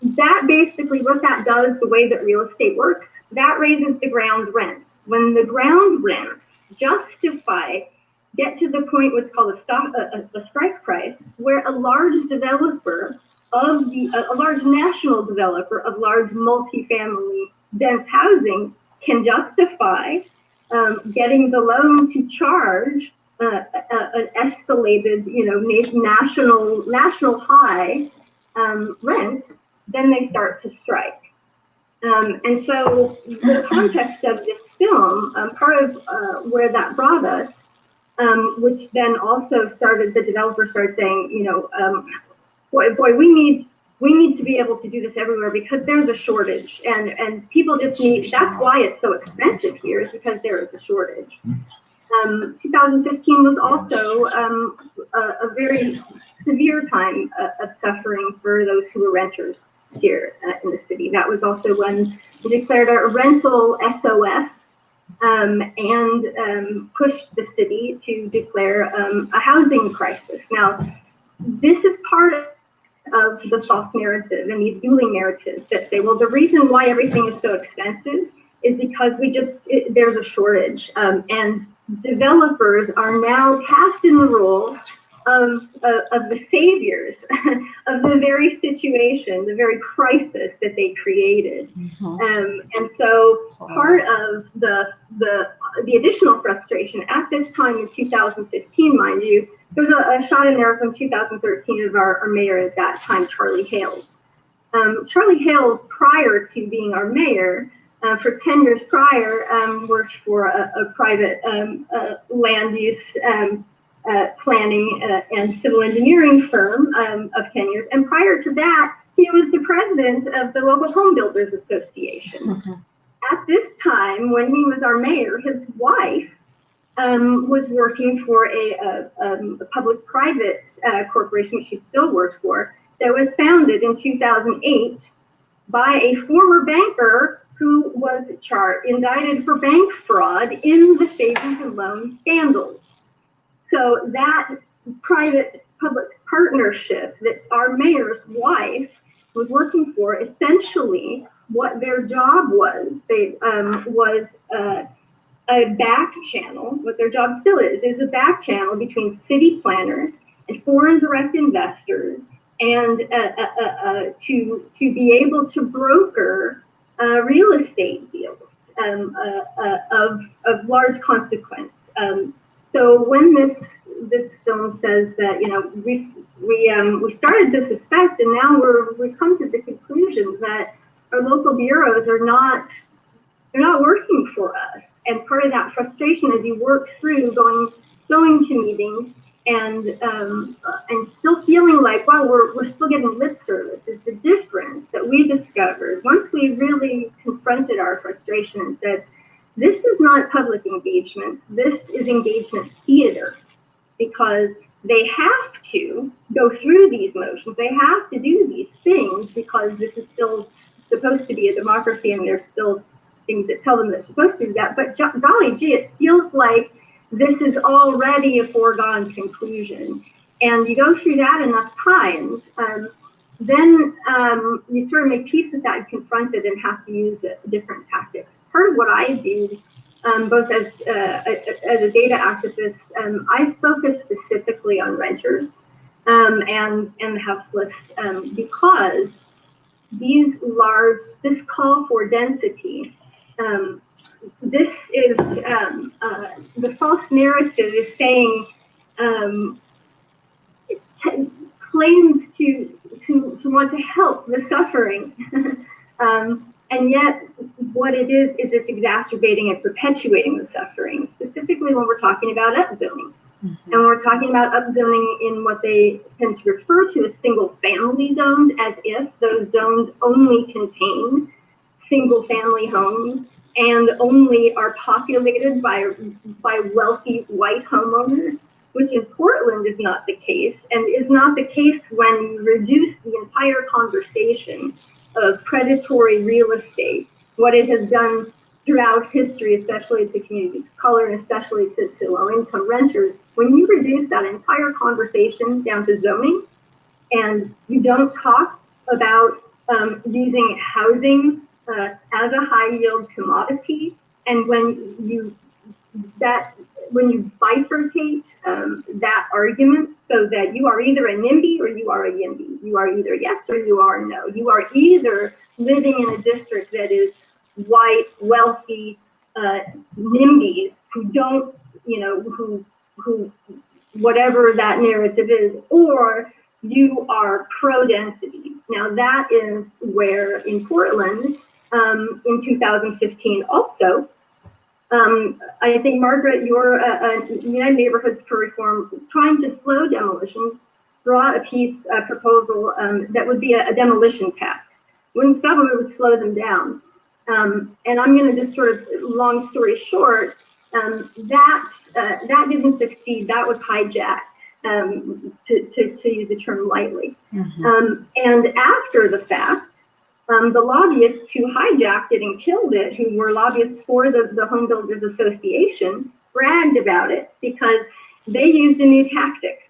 That basically, what that does, the way that real estate works, that raises the ground rent. When the ground rents get to the point what's called a strike price, where a large developer a large national developer of large multifamily dense housing can justify getting the loan to charge an escalated, national high rent, then they start to strike. And so the context of this film, part of where that brought us, which then also the developer started saying, boy, we need to be able to do this everywhere because there's a shortage, and people just need, that's why it's so expensive here, is because there is a shortage. 2015 was also a very severe time of suffering for those who were renters here in the city. That was also when we declared a rental SOS and pushed the city to declare a housing crisis. Now, this is part of the false narrative and these dueling narratives that say, well, the reason why everything is so expensive is because there's a shortage, and developers are now cast in the role of the saviors of the very situation, the very crisis that they created. And so part of the additional frustration at this time in 2015, mind you, there's a shot in there from 2013 of our mayor at that time, Charlie Hales. Charlie Hales, prior to being our mayor, for 10 years prior, worked for a private land use planning and civil engineering firm of 10 years. And prior to that, he was the president of the local home builders association. At this time, when he was our mayor, his wife was working for a public-private corporation, which she still works for, that was founded in 2008 by a former banker who was indicted for bank fraud in the savings and loan scandals. So that private-public partnership that our mayor's wife was working for, essentially what their job was, was a back channel. What their job still is a back channel between city planners and foreign direct investors, and to be able to broker real estate deals of large consequence. So when this zone says that, you know, we started to suspect, and now we've come to the conclusion that our local bureaus they're not working for us. And part of that frustration as you work through going to meetings and still feeling like, wow, we're still getting lip service, is the difference that we discovered once we really confronted our frustration and said, this is not public engagement, this is engagement theater, because they have to go through these motions, they have to do these things because this is still supposed to be a democracy and there's still things that tell them they're supposed to do that. But golly gee, it feels like this is already a foregone conclusion. And you go through that enough times, then you sort of make peace with that and confront it and have to use different tactics. Part of what I do, both as a data activist, I focus specifically on renters and the house list because this call for density, this is the false narrative is saying claims to want to help the suffering, and yet what it is it's exacerbating and perpetuating the suffering. Specifically, when we're talking about upzoning, and we're talking about upzoning in what they tend to refer to as single-family zones, as if those zones only contain single-family homes and only are populated by wealthy white homeowners, which in Portland is not the case, and is not the case when you reduce the entire conversation of predatory real estate, what it has done throughout history, especially to communities of color and especially to low-income renters. When you reduce that entire conversation down to zoning, and you don't talk about using housing as a high-yield commodity, and when you bifurcate that argument so that you are either a NIMBY or you are a YIMBY, you are either yes or you are no. You are either living in a district that is white, wealthy NIMBYs who don't, who whatever that narrative is, or you are pro-density. Now that is where in Portland, in 2015 also, I think, Margaret, your United Neighborhoods for Reform, trying to slow demolitions, brought a proposal that would be a demolition tax. When government would slow them down. And I'm going to just sort of, long story short, that didn't succeed. That was hijacked, to use the term lightly. And after the fact, The lobbyists who hijacked it and killed it, who were lobbyists for the Home Builders Association, bragged about it because they used a new tactic.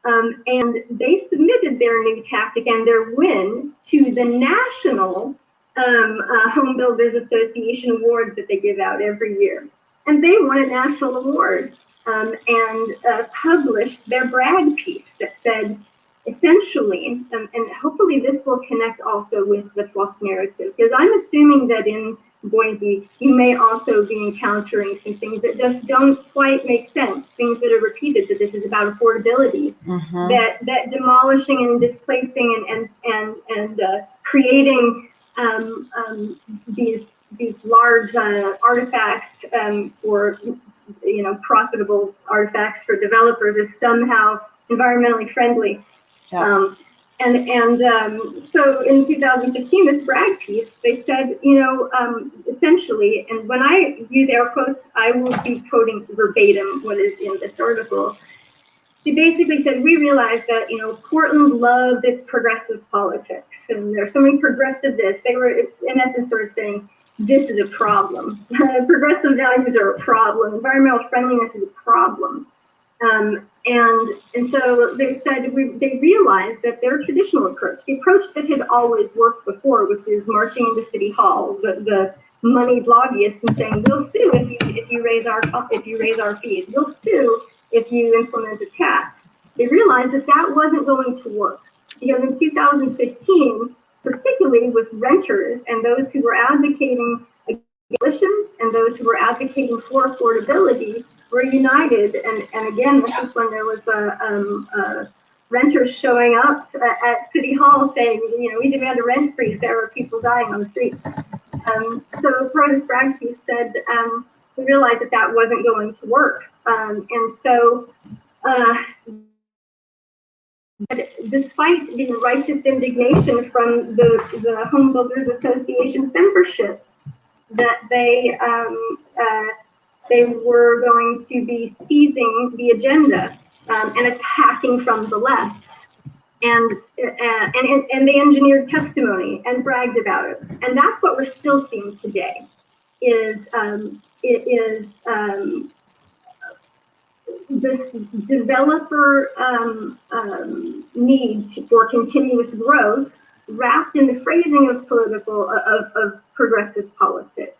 And they submitted their new tactic and their win to the National Home Builders Association awards that they give out every year. And they won a national award and published their brag piece that said, essentially, and hopefully this will connect also with the false narrative, because I'm assuming that in Boise, you may also be encountering some things that just don't quite make sense, things that are repeated, that this is about affordability, that demolishing and displacing and creating these large artifacts for, profitable artifacts for developers is somehow environmentally friendly. Yeah. So in 2015, this brag piece, they said, essentially, and when I use air quotes, I will be quoting verbatim what is in this article. They basically said, we realized that, Portland loves its progressive politics, and there's so many progressive this. They were, in essence, sort of saying, this is a problem. Progressive values are a problem. Environmental friendliness is a problem. And so they said they realized that their traditional approach, the approach that had always worked before, which is marching into City Hall, the moneyed lobbyists and saying, we'll sue if you raise our fees, we'll sue if you implement a tax. They realized that that wasn't going to work. Because in 2015, particularly with renters and those who were advocating against demolition and those who were advocating for affordability, were united, and again, this is when there was renters showing up at City Hall saying, we demand a rent freeze. There were people dying on the streets. So Protus brag piece said we realized that that wasn't going to work, and so despite the righteous indignation from the Home Builders Association's membership that they were going to be seizing the agenda and attacking from the left, and they engineered testimony and bragged about it, and that's what we're still seeing today. This developer need for continuous growth, wrapped in the phrasing of progressive politics,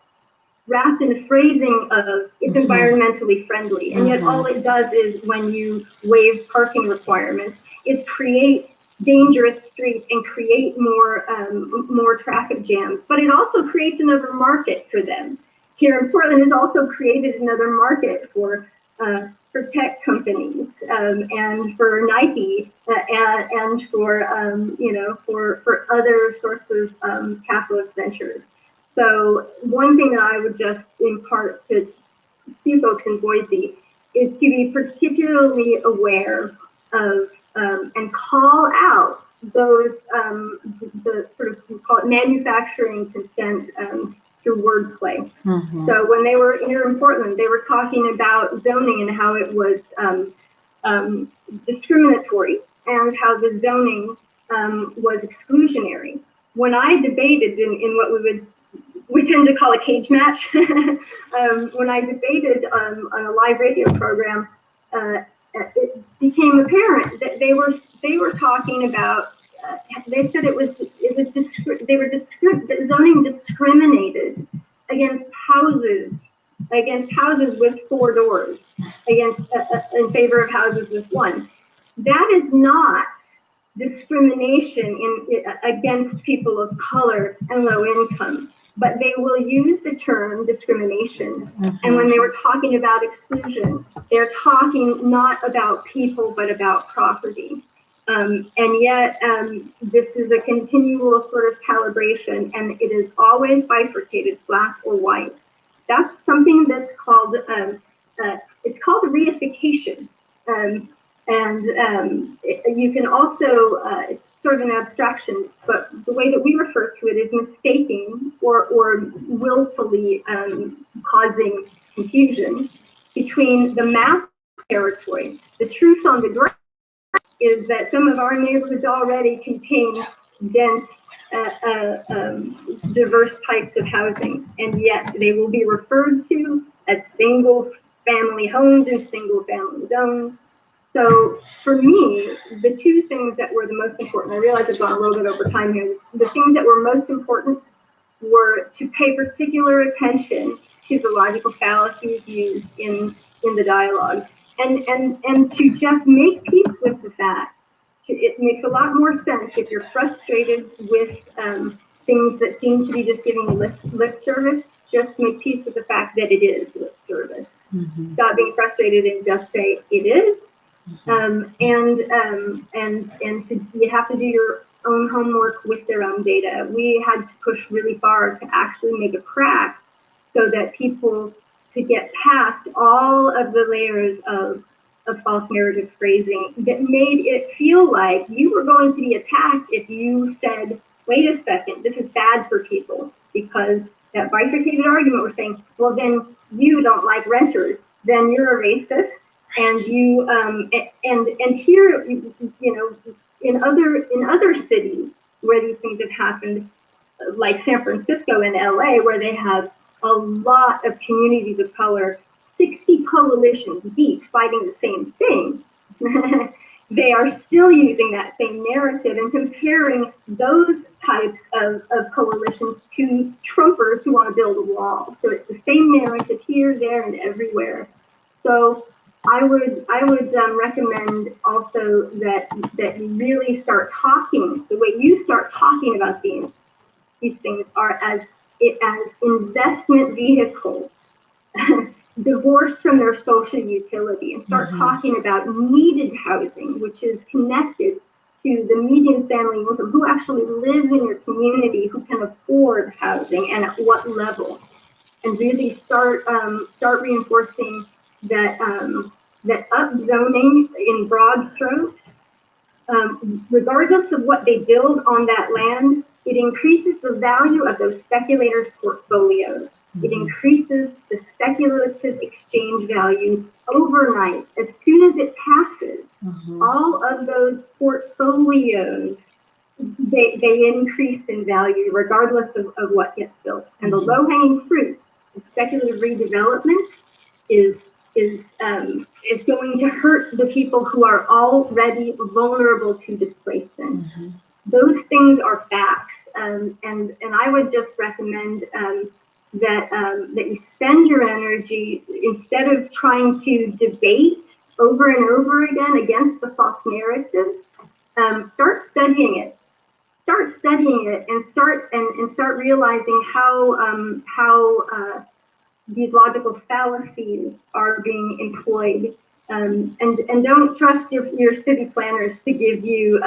wrapped in the phrasing of it's environmentally friendly, and yet all it does is, when you waive parking requirements, is create dangerous streets and create more traffic jams. But it also creates another market for them. Here in Portland, it's also created another market for tech companies and for Nike and for other sorts of capitalist ventures. So one thing that I would just impart to folks in Boise is to be particularly aware of and call out those the sort of, we call it manufacturing consent through wordplay. So when they were here in Portland, they were talking about zoning and how it was discriminatory and how the zoning was exclusionary. When I debated in what we tend to call a cage match, when I debated on a live radio program, it became apparent that they were talking about. They said that zoning discriminated against houses with 4 doors, in favor of houses with 1. That is not discrimination against people of color and low income, but they will use the term discrimination. And when they were talking about exclusion, they're talking not about people, but about property. And yet, this is a continual sort of calibration, and it is always bifurcated, black or white. That's something that's called, it's called reification. You can also, it's sort of an abstraction, but the way that we refer to it is mistaking or willfully causing confusion between the map territory. The truth on the ground is that some of our neighborhoods already contain dense diverse types of housing, and yet they will be referred to as single family homes and single family zones. So for me, the two things that were the most important, I realize I've gone a little bit over time here, the things that were most important were to pay particular attention to the logical fallacies used in the dialogue, and to just make peace with the fact. It makes a lot more sense if you're frustrated with things that seem to be just giving lip service. Just make peace with the fact that it is lip service. Mm-hmm. Stop being frustrated and just say it is. You have to do your own homework with their own data. We had to push really far to actually make a crack so that people could get past all of the layers of false narrative phrasing that made it feel like you were going to be attacked if you said, wait a second, this is bad for people, because that bifurcated argument was saying, well, then you don't like renters, then you're a racist, and you and here, you know, in other cities where these things have happened, like San Francisco and LA, where they have a lot of communities of color, 60 coalitions deep fighting the same thing, they are still using that same narrative and comparing those types of coalitions to Trumpers who want to build a wall. So it's the same narrative here, there, and everywhere. So I would recommend also that you really start talking. The way you start talking about these things are as investment vehicles, divorced from their social utility, and start talking about needed housing, which is connected to the median family income, who actually live in your community, who can afford housing and at what level, and really start reinforcing that that upzoning in broad strokes, regardless of what they build on that land, it increases the value of those speculators' portfolios. It increases the speculative exchange value overnight. As soon as it passes, all of those portfolios, they increase in value regardless of what gets built. And the low-hanging fruit, the speculative redevelopment, is going to hurt the people who are already vulnerable to displacement. Those things are facts, and I would just recommend that you spend your energy, instead of trying to debate over and over again against the false narrative, start studying it. Start studying it and start realizing how these logical fallacies are being employed. And don't trust your city planners to give you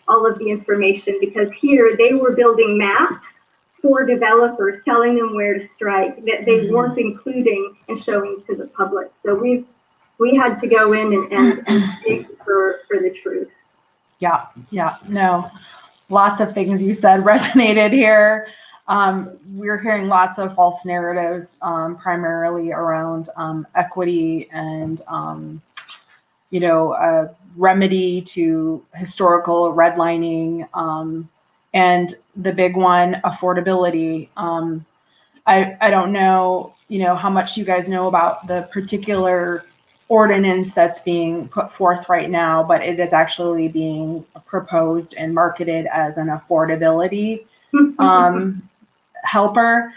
all of the information, because here they were building maps for developers, telling them where to strike, that they weren't including and showing to the public. So we had to go in and dig for the truth. Yeah, no, lots of things you said resonated here. We're hearing lots of false narratives, primarily around equity and, remedy to historical redlining, and the big one, affordability. I don't know, how much you guys know about the particular ordinance that's being put forth right now, but it is actually being proposed and marketed as an affordability helper.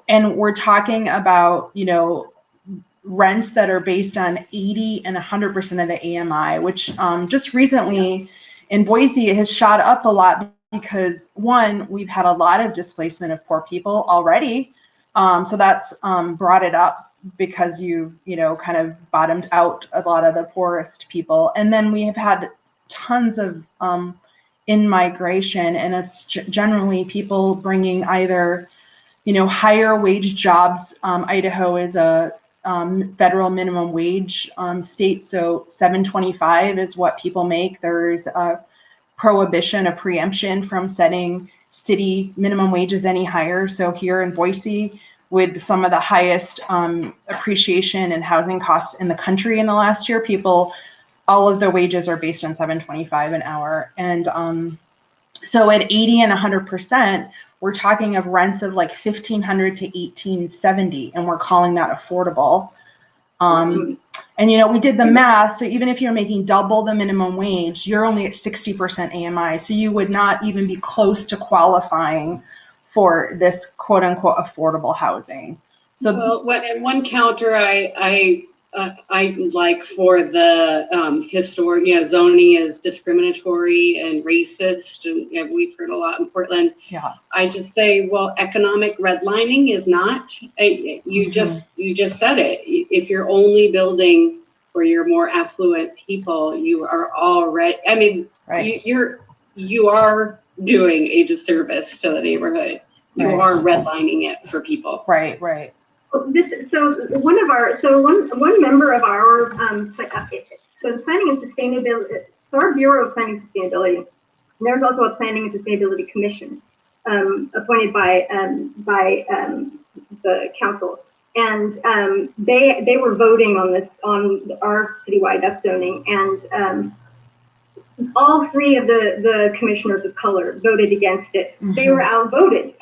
And we're talking about, rents that are based on 80 and 100% of the AMI, which just recently in Boise, it has shot up a lot because, one, we've had a lot of displacement of poor people already. So that's brought it up because you've, kind of bottomed out a lot of the poorest people. And then we have had tons of in-migration, and it's generally people bringing either, higher wage jobs. Idaho is a federal minimum wage state, so $7.25 is what people make. There's a prohibition, a preemption from setting city minimum wages any higher. So here in Boise, with some of the highest appreciation and housing costs in the country in the last year, all of their wages are based on $7.25 an hour. And So at 80 and 100%, we're talking of rents of like $1,500 to $1,870, and we're calling that affordable. And we did the math. So even if you're making double the minimum wage, you're only at 60% AMI. So you would not even be close to qualifying for this quote unquote affordable housing. So one counter I like for the historic, zoning is discriminatory and racist, and we've heard a lot in Portland. Yeah. I just say, well, economic redlining is not. You just said it. If you're only building for your more affluent people, you are already. I mean, right. you are doing a disservice to the neighborhood. You are redlining it for people. Right. Right. One member of our planning and sustainability, so our Bureau of Planning and Sustainability, and there's also a Planning and Sustainability Commission appointed by the council, and they were voting on our citywide upzoning, and all three of the commissioners of color voted against it. Mm-hmm. They were outvoted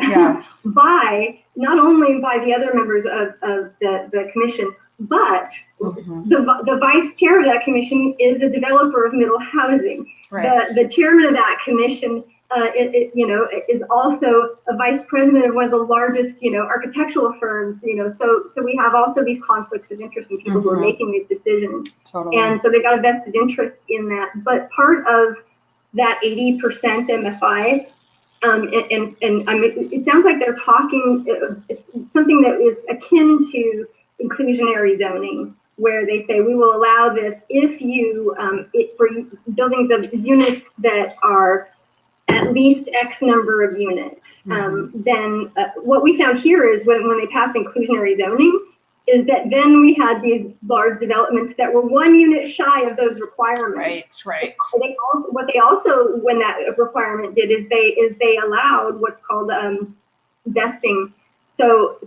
by not only by the other members of the commission, but the vice chair of that commission is a developer of middle housing. Right. The chairman of that commission is also a vice president of one of the largest, architectural firms, so we have also these conflicts of interest in people who are making these decisions. Totally. And so they got a vested interest in that. But part of that 80% MFI, it sounds like they're talking something that is akin to inclusionary zoning, where they say we will allow this if you, for buildings of units that are at least X number of units. Then what we found here is when they passed inclusionary zoning, is that then we had these large developments that were 1 unit shy of those requirements. Right. What they also, when that requirement did, is they allowed what's called vesting. So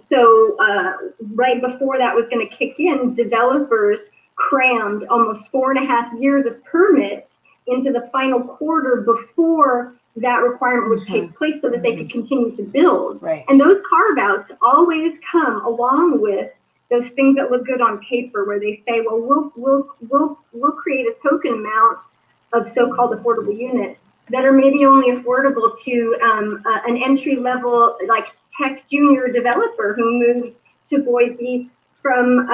right before that was going to kick in, developers crammed almost 4.5 years of permits into the final quarter before that requirement would take place, so that they could continue to build. Right. And those carve-outs always come along with those things that look good on paper, where they say, well, we'll create a token amount of so-called affordable units that are maybe only affordable to an entry-level, like tech junior developer who moved to Boise from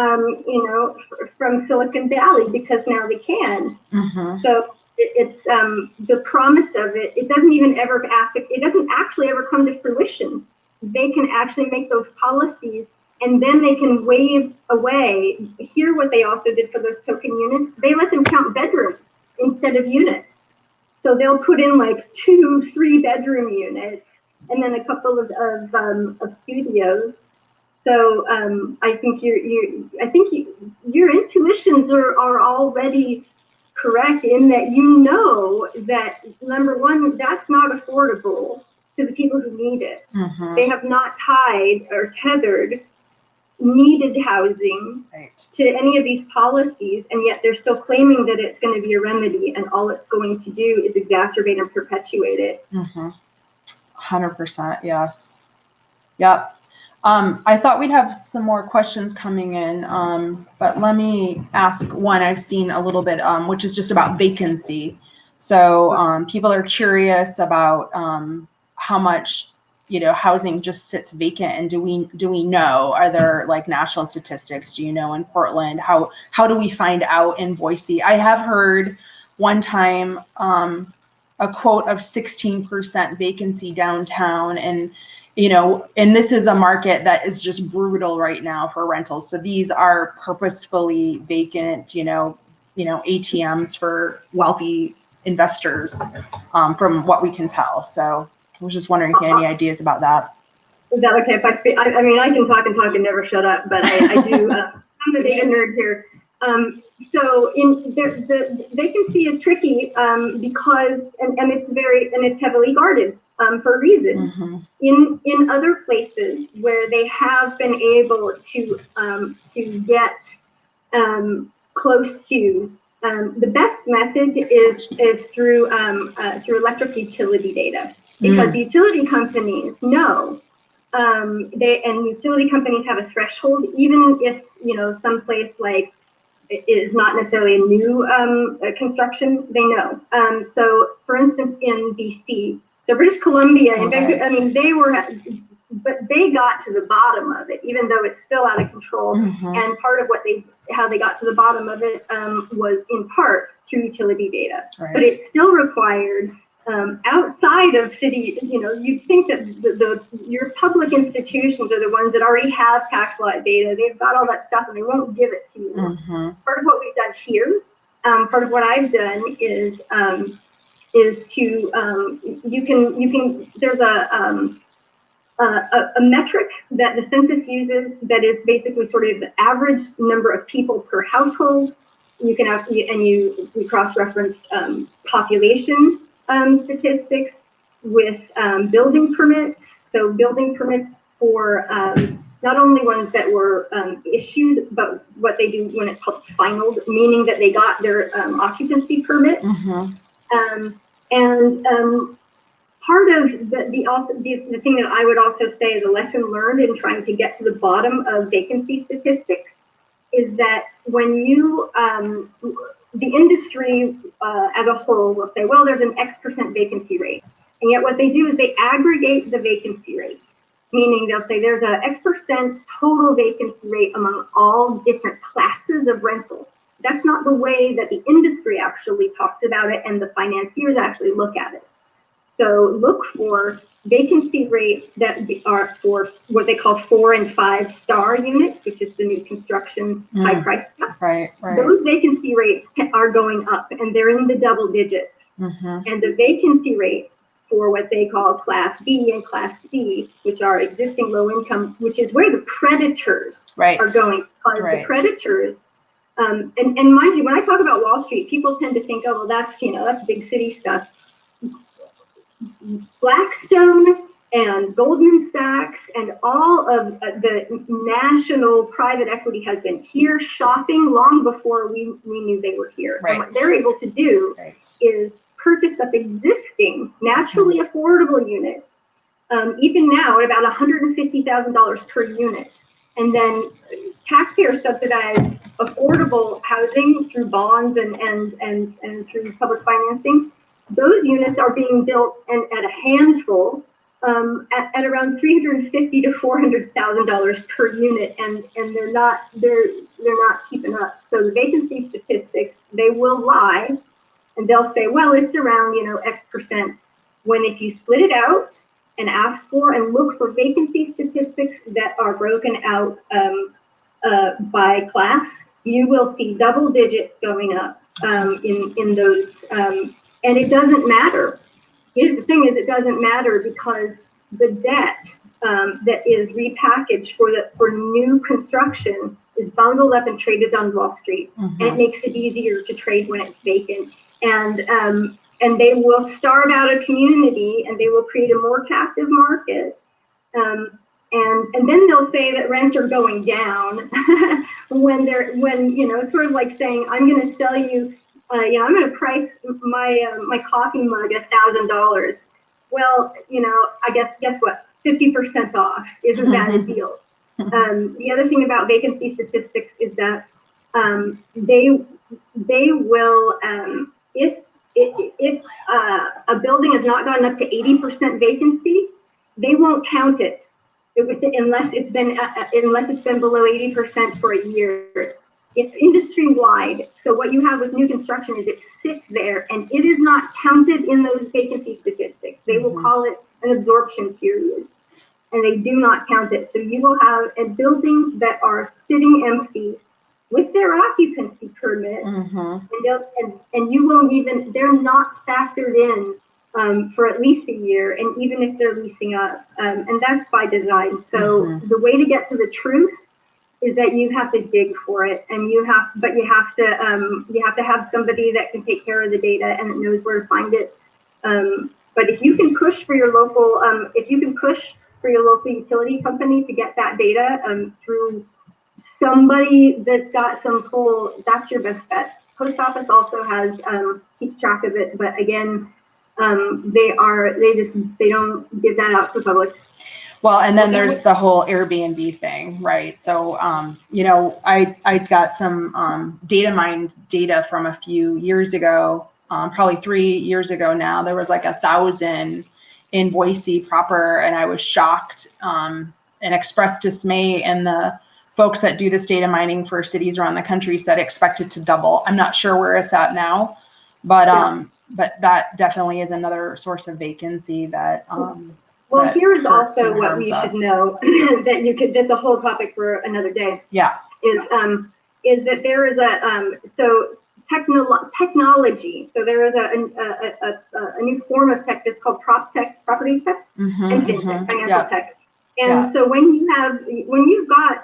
from Silicon Valley because now they can. So it's the promise of it. It doesn't even ever it doesn't actually ever come to fruition. They can actually make those policies, and then they can waive away. Here, what they also did for those token units, they let them count bedrooms instead of units. So they'll put in like 2-3 bedroom units, and then a couple of studios. So I think your intuitions are already correct in that that number one, that's not affordable to the people who need it. They have not tied or tethered needed housing to any of these policies, and yet they're still claiming that it's going to be a remedy, and all it's going to do is exacerbate and perpetuate it. 100%, yes. Yep. I thought we'd have some more questions coming in, but let me ask one I've seen a little bit, which is just about vacancy. So people are curious about how much housing just sits vacant, and do we know? Are there like national statistics? Do you know in Portland? How do we find out in Boise? I have heard one time a quote of 16% vacancy downtown, and and this is a market that is just brutal right now for rentals. So these are purposefully vacant, ATMs for wealthy investors, from what we can tell. So I was just wondering if you had any ideas about that. Is that okay? If I can talk and never shut up, but I do. I'm the data nerd here. So the vacancy is tricky because and it's heavily guarded for a reason. In other places where they have been able to get close to the best method is through electric utility data. because utility companies know. Utility companies have a threshold, even if, you know, someplace like it is not necessarily a new construction, they know. So for instance, in BC, so British Columbia, I mean, but they got to the bottom of it, even though it's still out of control. And part of how they got to the bottom of it was in part through utility data. But it still required outside of city, you know, you'd think that your public institutions are the ones that already have tax lot data. They've got all that stuff and they won't give it to you. Part of what we've done here, part of what I've done is to you can there's a metric that the census uses that is basically sort of the average number of people per household. You can have, we cross-reference population statistics with building permits. So building permits for not only ones that were issued, but what they do when it's called finaled, meaning that they got their occupancy permit. Part of the thing that I would also say is a lesson learned in trying to get to the bottom of vacancy statistics is that when you, the industry as a whole will say, well, there's an X% vacancy rate. And yet what they do is they aggregate the vacancy rate, meaning they'll say there's a X% total vacancy rate among all different classes of rentals. That's not the way that the industry actually talks about it and the financiers actually look at it. So look for vacancy rates that are for what they call 4- and 5-star units, which is the new construction high price stuff. Those vacancy rates are going up and they're in the double digits. And the vacancy rate for what they call Class B and Class C, which are existing low income, which is where the predators are going. Because the predators, and mind you, when I talk about Wall Street, people tend to think, oh, well, that's, you know, that's big city stuff. Blackstone and Goldman Sachs and all of the national private equity has been here shopping long before we knew they were here. And what they're able to do is purchase up existing naturally affordable units, even now at about $150,000 per unit. And then taxpayer subsidized affordable housing through bonds and through public financing. Those units are being built at a handful at around $350,000 to $400,000 per unit, and they're not keeping up. So the vacancy statistics, they will lie, and they'll say, well, it's around, you know, X%. When if you split it out and ask for and look for vacancy statistics that are broken out by class, you will see double digits going up in those. And it doesn't matter. Here's the thing: is it doesn't matter because the debt that is repackaged for new construction is bundled up and traded on Wall Street, and it makes it easier to trade when it's vacant. And they will starve out a community, and they will create a more captive market. And then they'll say that rents are going down when you know, it's sort of like saying, I'm going to sell you. You know, I'm going to price my coffee mug at $1,000. Well, you know, guess what? 50% off isn't that a deal? The other thing about vacancy statistics is that they will if a building has not gotten up to 80% vacancy, they won't count it unless it's been below 80% for a year. It's industry-wide. So what you have with new construction is it sits there and it is not counted in those vacancy statistics. They will call it an absorption period, and they do not count it. So you will have buildings that are sitting empty with their occupancy permit, and you won't even, they're not factored in for at least a year, and even if they're leasing up, and that's by design. So the way to get to the truth is that you have to dig for it, and you have to have somebody that can take care of the data and knows where to find it. But if you can push for your local, utility company to get that data through somebody that's got some pull, that's your best bet. Post office also has keeps track of it, but again, they don't give that out to the public. Well, and then there's the whole Airbnb thing, right? So, you know, I got some data mined data from a few years ago, probably 3 years ago now. There was like 1,000 in Boise proper, and I was shocked and expressed dismay. And the folks that do this data mining for cities around the country said expect it to double. I'm not sure where it's at now, but that definitely is another source of vacancy that. Well, here's also what we should know that that's a whole topic for another day. Yeah. Is that there is technology. So there is a new form of tech that's called prop tech, property tech, and fintech, financial tech. And so when you've got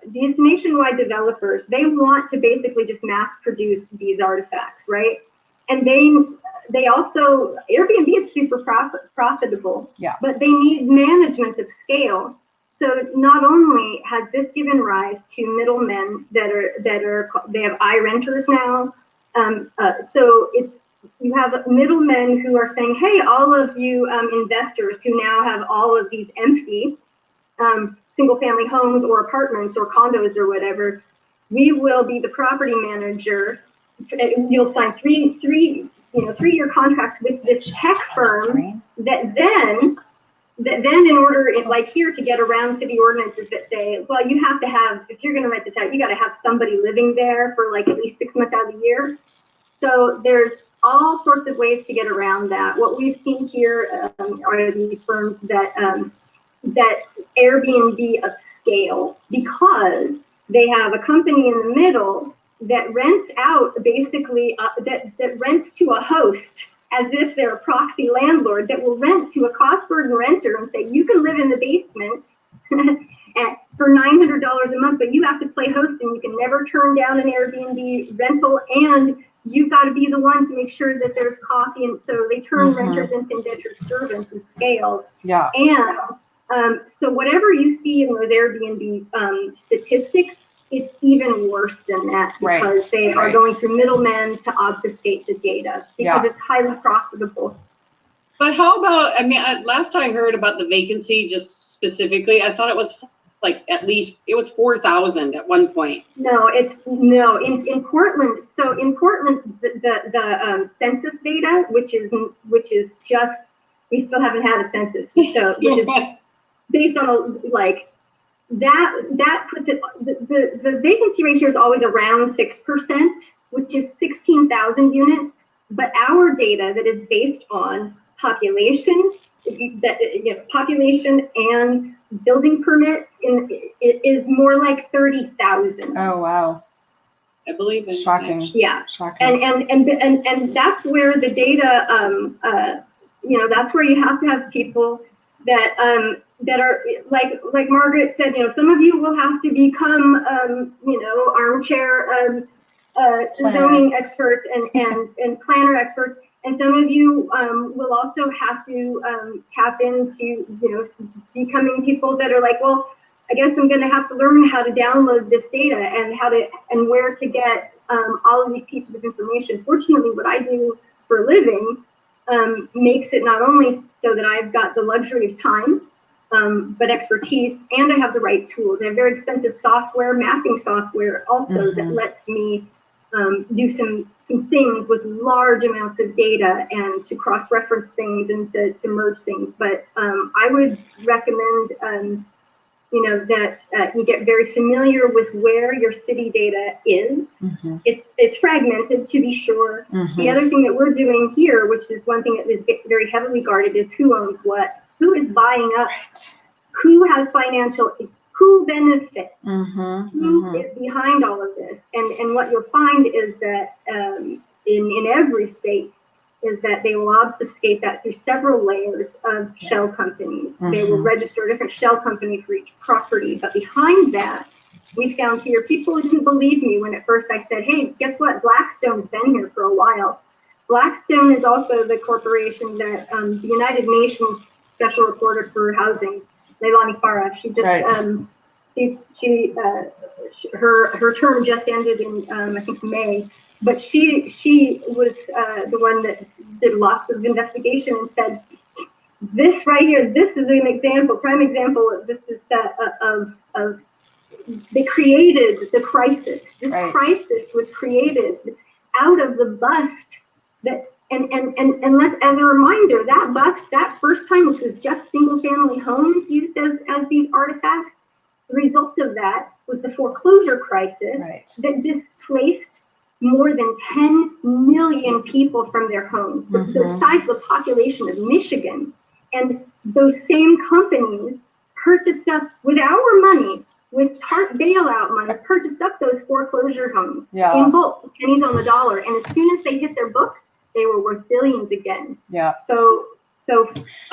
these nationwide developers, they want to basically just mass produce these artifacts, right? And they also, Airbnb is super profitable, but they need management of scale. So not only has this given rise to middlemen they have iRenters now. So you have middlemen who are saying, hey, all of you investors who now have all of these empty single family homes or apartments or condos or whatever, we will be the property manager. You'll sign three-year contracts with this tech firm that then in order, like here, to get around city ordinances that say, well, you have to have, if you're going to rent this out, you got to have somebody living there for like at least 6 months out of the year. So there's all sorts of ways to get around that. What we've seen here are these firms that Airbnb upscale because they have a company in the middle that rents out basically that rents to a host as if they're a proxy landlord that will rent to a cost burden renter and say, you can live in the basement for $900 a month, but you have to play host and you can never turn down an Airbnb rental, and you've got to be the one to make sure that there's coffee. And so they turn renters into indentured servants and scale. Yeah. And so whatever you see in those Airbnb statistics, it's even worse than that because they are going through middlemen to obfuscate the data because it's highly profitable. But how about, I mean, last I heard about the vacancy, just specifically, I thought it was like at least, it was 4,000 at one point. No, in Portland. So in Portland, the census data, which is just, we still haven't had a census, so which is based on that puts it, the vacancy ratio is always around 6%, which is 16,000 units. But our data that is based on population, population and building permits, it is more like 30,000. Oh wow! I believe it. Shocking. Yeah. Shocking. And that's where the data, that's where you have to have people that are like Margaret said, some of you will have to become armchair zoning experts and planner experts, and some of you will also have to tap into becoming people that are like, well, I guess I'm going to have to learn how to download this data and where to get all of these pieces of information. Fortunately, what I do for a living makes it not only so that I've got the luxury of time, but expertise, and I have the right tools. I have very expensive software, mapping software also that lets me do some things with large amounts of data and to cross-reference things and to merge things. But I would recommend, that you get very familiar with where your city data is. It's fragmented, to be sure. The other thing that we're doing here, which is one thing that is very heavily guarded, is who owns what, who is buying up, who has financial, who benefits, who is behind all of this. And what you'll find is that in every state is that they will obfuscate that through several layers of shell companies. They will register a different shell company for each property. But behind that, we found here, people didn't believe me when at first I said, hey, guess what? Blackstone's been here for a while. Blackstone is also the corporation that the United Nations Special Reporter for Housing, Leilani Farah, she just, her term just ended in, I think, May. but she was the one that did lots of investigation and said, this right here, this is an example, prime example of this is of they created the crisis. This crisis was created out of the bust that, and let's, as a reminder, that bust, that first time, which was just single family homes used as these artifacts, the result of that was the foreclosure crisis that displaced more than 10 million people from their homes, the size of the population of Michigan. And those same companies purchased up with our money, with TARP bailout money, purchased up those foreclosure homes in bulk, pennies on the dollar. And as soon as they hit their books, they were worth billions again. Yeah. So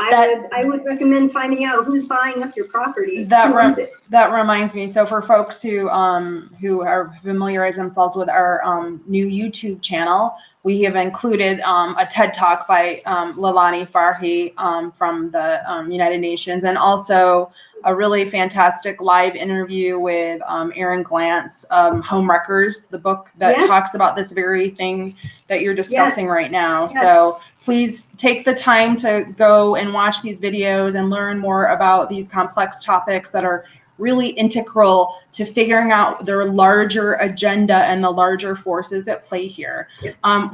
I would recommend finding out who's buying up your property. That reminds me. So for folks who are familiarize themselves with our new YouTube channel, we have included a TED Talk by Lalani Farhi from the United Nations, and also a really fantastic live interview with Aaron Glantz, Home Wreckers, the book that talks about this very thing that you're discussing right now. So please take the time to go and watch these videos and learn more about these complex topics that are really integral to figuring out their larger agenda and the larger forces at play here.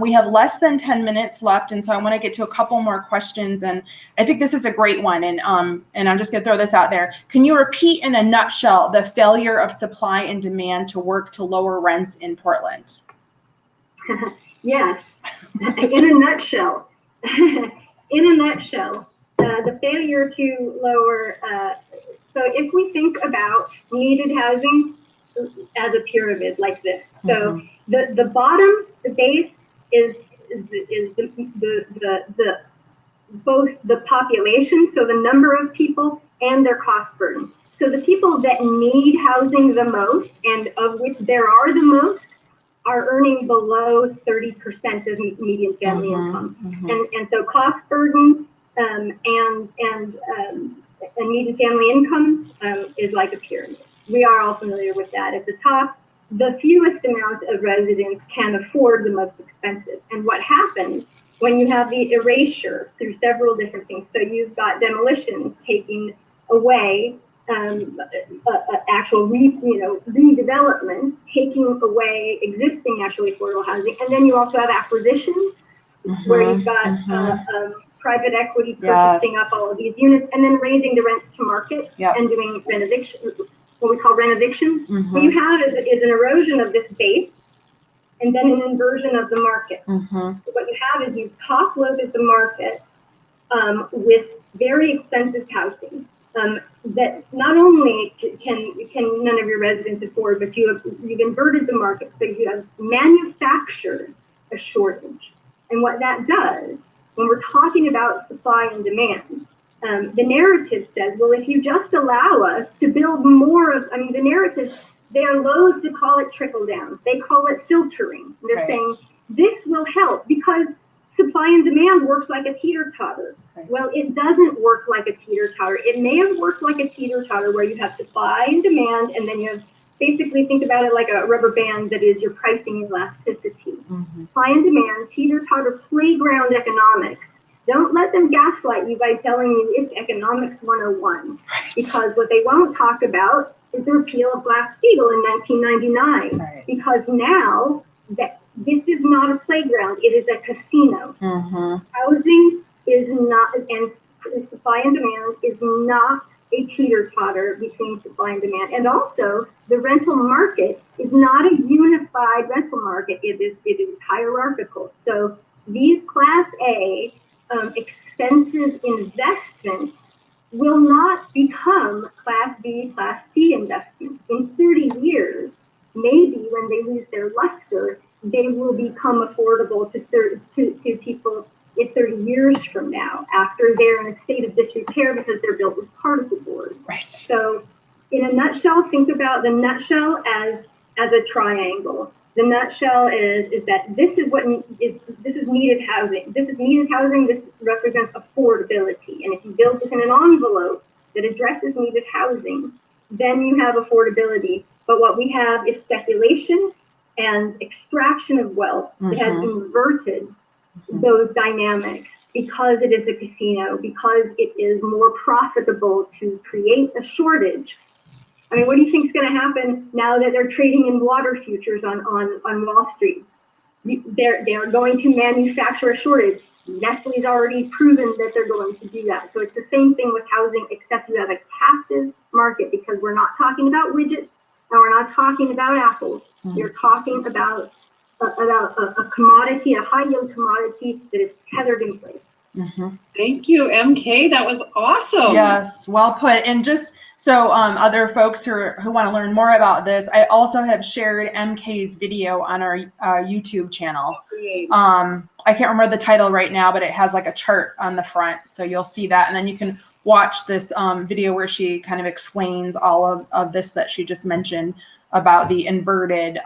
We have less than 10 minutes left, and so I want to get to a couple more questions, and I think this is a great one, and I'm just going to throw this out there. Can you repeat in a nutshell the failure of supply and demand to work to lower rents in Portland? Yes, in a nutshell. The failure to lower, so if we think about needed housing as a pyramid like this, so the bottom, the base is the both the population, so the number of people, and their cost burden. So the people that need housing the most, and of which there are the most, are earning below 30% of median family income. And so cost burden and median family income is like a pyramid. We are all familiar with that. At the top, the fewest amount of residents can afford the most expensive. And what happens when you have the erasure through several different things? So you've got demolition taking away actual redevelopment, taking away existing actually affordable housing, and then you also have acquisitions where you've got private equity purchasing up all of these units and then raising the rents to market and doing renoviction, what we call renovictions. What you have is an erosion of this base and then an inversion of the market. So what you have is you've top-loaded the market with very expensive housing. That not only can none of your residents afford, but you've inverted the market, so you have manufactured a shortage. And what that does, when we're talking about supply and demand, the narrative says, well, if you just allow us to build more of, the narrative, they are loath to call it trickle down. They call it filtering. They're saying this will help because supply and demand works like a teeter-totter. Well, it doesn't work like a teeter-totter. It may have worked like a teeter-totter where you have supply and demand, and then you have basically think about it like a rubber band that is your pricing elasticity. Supply and demand, teeter-totter playground economics. Don't let them gaslight you by telling you it's economics 101. Because what they won't talk about is the repeal of Glass-Steagall in 1999. Because now that this is not a playground, it is a casino. Housing is not, and supply and demand is not a teeter-totter between supply and demand. And also, the rental market is not a unified rental market. It is hierarchical. So these Class A expensive investments will not become Class B, Class C investments. In 30 years, maybe when they lose their luster, they will become affordable to people in 30 years from now, after they're in a state of disrepair because they're built with particle board. So in a nutshell, think about the nutshell as a triangle. The nutshell is that this is needed housing. This is needed housing. This represents affordability. And if you build within an envelope that addresses needed housing, then you have affordability. But what we have is speculation and extraction of wealth. It has inverted those dynamics because it is a casino, because it is more profitable to create a shortage. I mean, what do you think is going to happen now that they're trading in water futures on Wall Street? They're going to manufacture a shortage. Nestle's already proven that they're going to do that. So it's the same thing with housing, except you have a captive market, because we're not talking about widgets and we're not talking about apples. You're talking about a commodity, a high yield commodity that is tethered in place. Thank you, MK. That was awesome. Yes, well put. And just so other folks who want to learn more about this, I also have shared MK's video on our YouTube channel. I can't remember the title right now, but it has like a chart on the front, so you'll see that, and then you can watch this video where she kind of explains all of this that she just mentioned about the inverted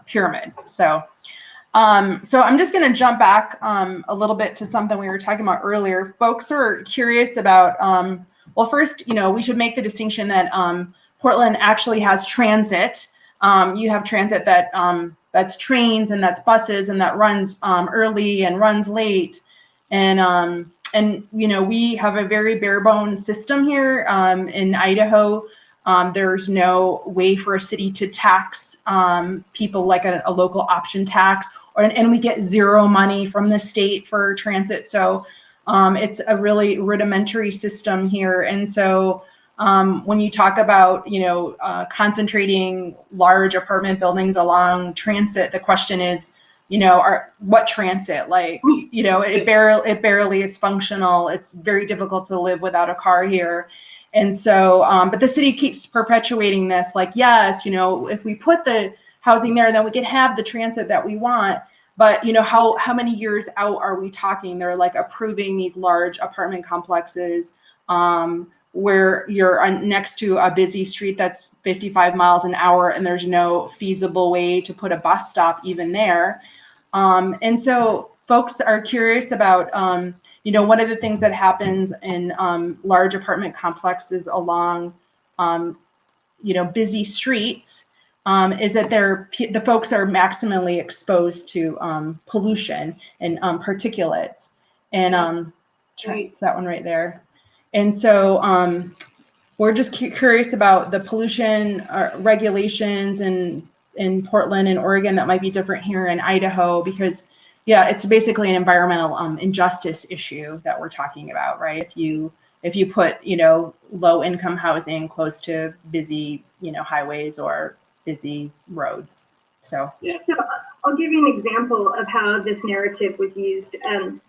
pyramid. So I'm just going to jump back a little bit to something we were talking about earlier. Folks are curious about, well, first, we should make the distinction that Portland actually has transit. You have transit that that's trains and that's buses and that runs early and runs late. And we have a very bare bones system here in Idaho. There's no way for a city to tax people like a local option tax, and we get zero money from the state for transit. So it's a really rudimentary system here. And so when you talk about, concentrating large apartment buildings along transit, the question is, what transit? Like, it barely is functional. It's very difficult to live without a car here. And so, but the city keeps perpetuating this, like, yes, if we put the housing there, then we can have the transit that we want. But, how many years out are we talking? They're like approving these large apartment complexes where you're next to a busy street that's 55 miles an hour and there's no feasible way to put a bus stop even there. And so folks are curious about, one of the things that happens in large apartment complexes along, busy streets is that the folks are maximally exposed to pollution and particulates. And it's that one right there. And so we're just curious about the pollution regulations in Portland and Oregon that might be different here in Idaho, because it's basically an environmental injustice issue that we're talking about, right? If you put low income housing close to busy highways or busy roads. So I'll give you an example of how this narrative was used, and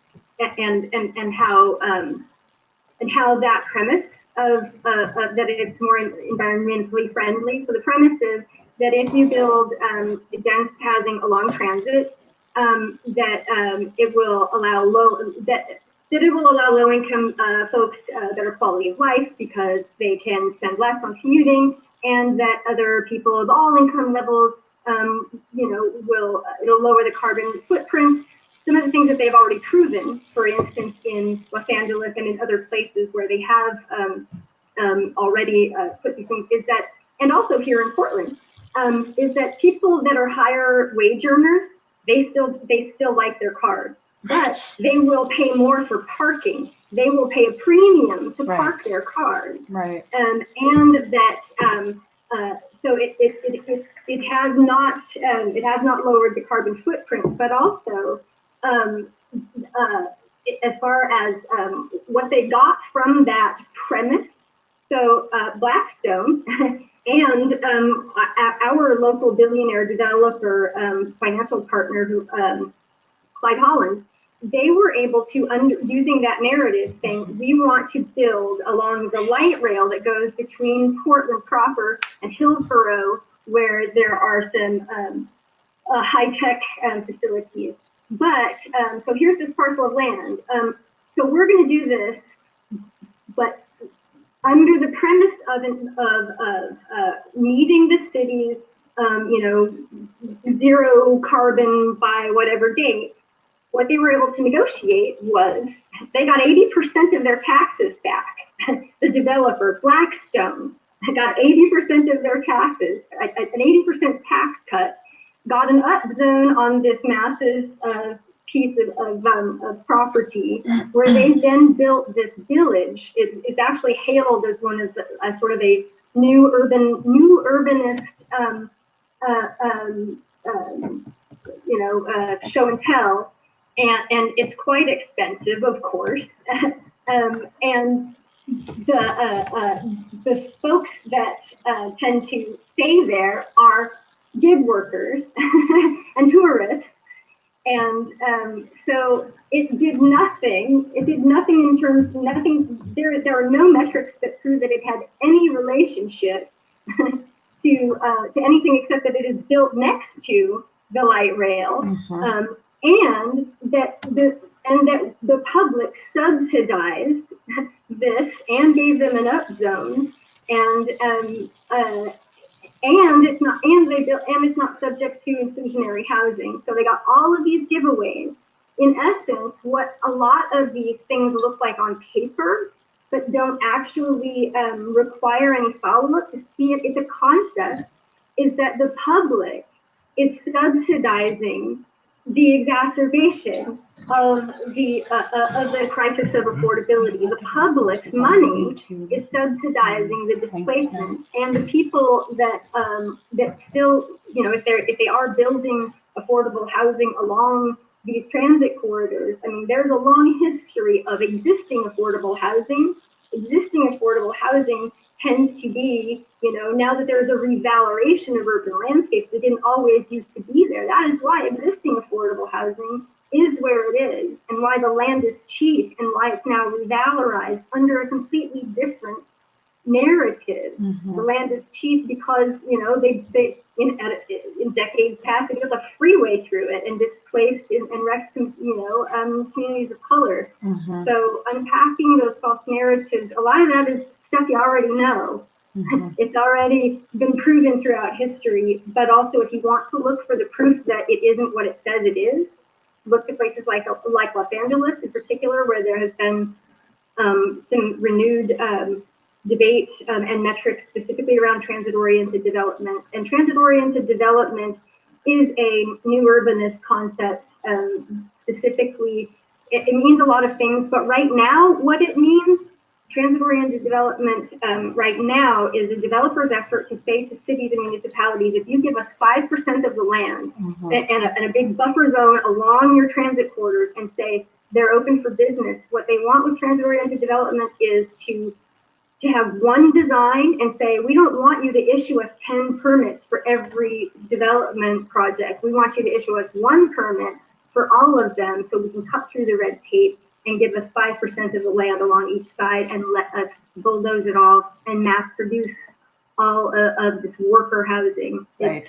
how that premise of that it's more environmentally friendly. So the premise is that if you build dense housing along transit, that it will allow low income folks better quality of life because they can spend less on commuting, and that other people of all income levels, it'll lower the carbon footprint. Some of the things that they've already proven, for instance, in Los Angeles and in other places where they have already put these things, is that, and also here in Portland, is that people that are higher wage earners, they still like their cars, but they will pay more for parking. They will pay a premium to park their cars. Right. And that so it has not lowered the carbon footprint, but also as far as what they got from that premise. So Blackstone and our local billionaire developer financial partner, Clyde Holland, they were able to, using that narrative, saying we want to build along the light rail that goes between Portland proper and Hillsborough, where there are some high-tech facilities. But so here's this parcel of land. So we're going to do this, but under the premise of meeting the city's, zero carbon by whatever date. What they were able to negotiate was they got 80% of their taxes back. The developer, Blackstone, got 80% of their taxes, an 80% tax cut, got an upzone on this massive piece of property, where they then built this village. It's actually hailed as one of the sort of a new urbanist show and tell, and it's quite expensive, of course. And the folks that tend to stay there are gig workers and tourists, and so it did nothing. It did nothing in terms of nothing. There are no metrics that prove that it had any relationship to anything except that it is built next to the light rail, and that the public subsidized this and gave them an upzone, and it's not subject to inclusionary housing. So they got all of these giveaways. In essence, what a lot of these things look like on paper, but don't actually require any follow-up to see it. It's a concept, is that the public is subsidizing the exacerbation of the crisis of affordability. The public's money is subsidizing the displacement, and the people that still, if they are building affordable housing along these transit corridors, I mean, there's a long history of existing affordable housing. Existing affordable housing tends to be, now that there's a revaloration of urban landscapes, it didn't always used to be there. That is why existing affordable housing is where it is, and why the land is cheap, and why it's now revalorized under a completely different narrative. The land is cheap because, they in decades past, they built a freeway through it and displaced and wrecked, communities of color. So unpacking those false narratives, a lot of that is stuff you already know. It's already been proven throughout history, but also if you want to look for the proof that it isn't what it says it is, look to places like Los Angeles in particular, where there has been some renewed debate and metrics specifically around transit-oriented development. And transit-oriented development is a new urbanist concept. Specifically, it means a lot of things, but right now, what it means, transit-oriented development right now is a developer's effort to say to cities and municipalities, if you give us 5% of the land and a big buffer zone along your transit corridors and say they're open for business, what they want with transit-oriented development is to have one design and say, we don't want you to issue us 10 permits for every development project. We want you to issue us one permit for all of them so we can cut through the red tape and give us 5% of the land along each side and let us bulldoze it all and mass produce all of this worker housing. Right.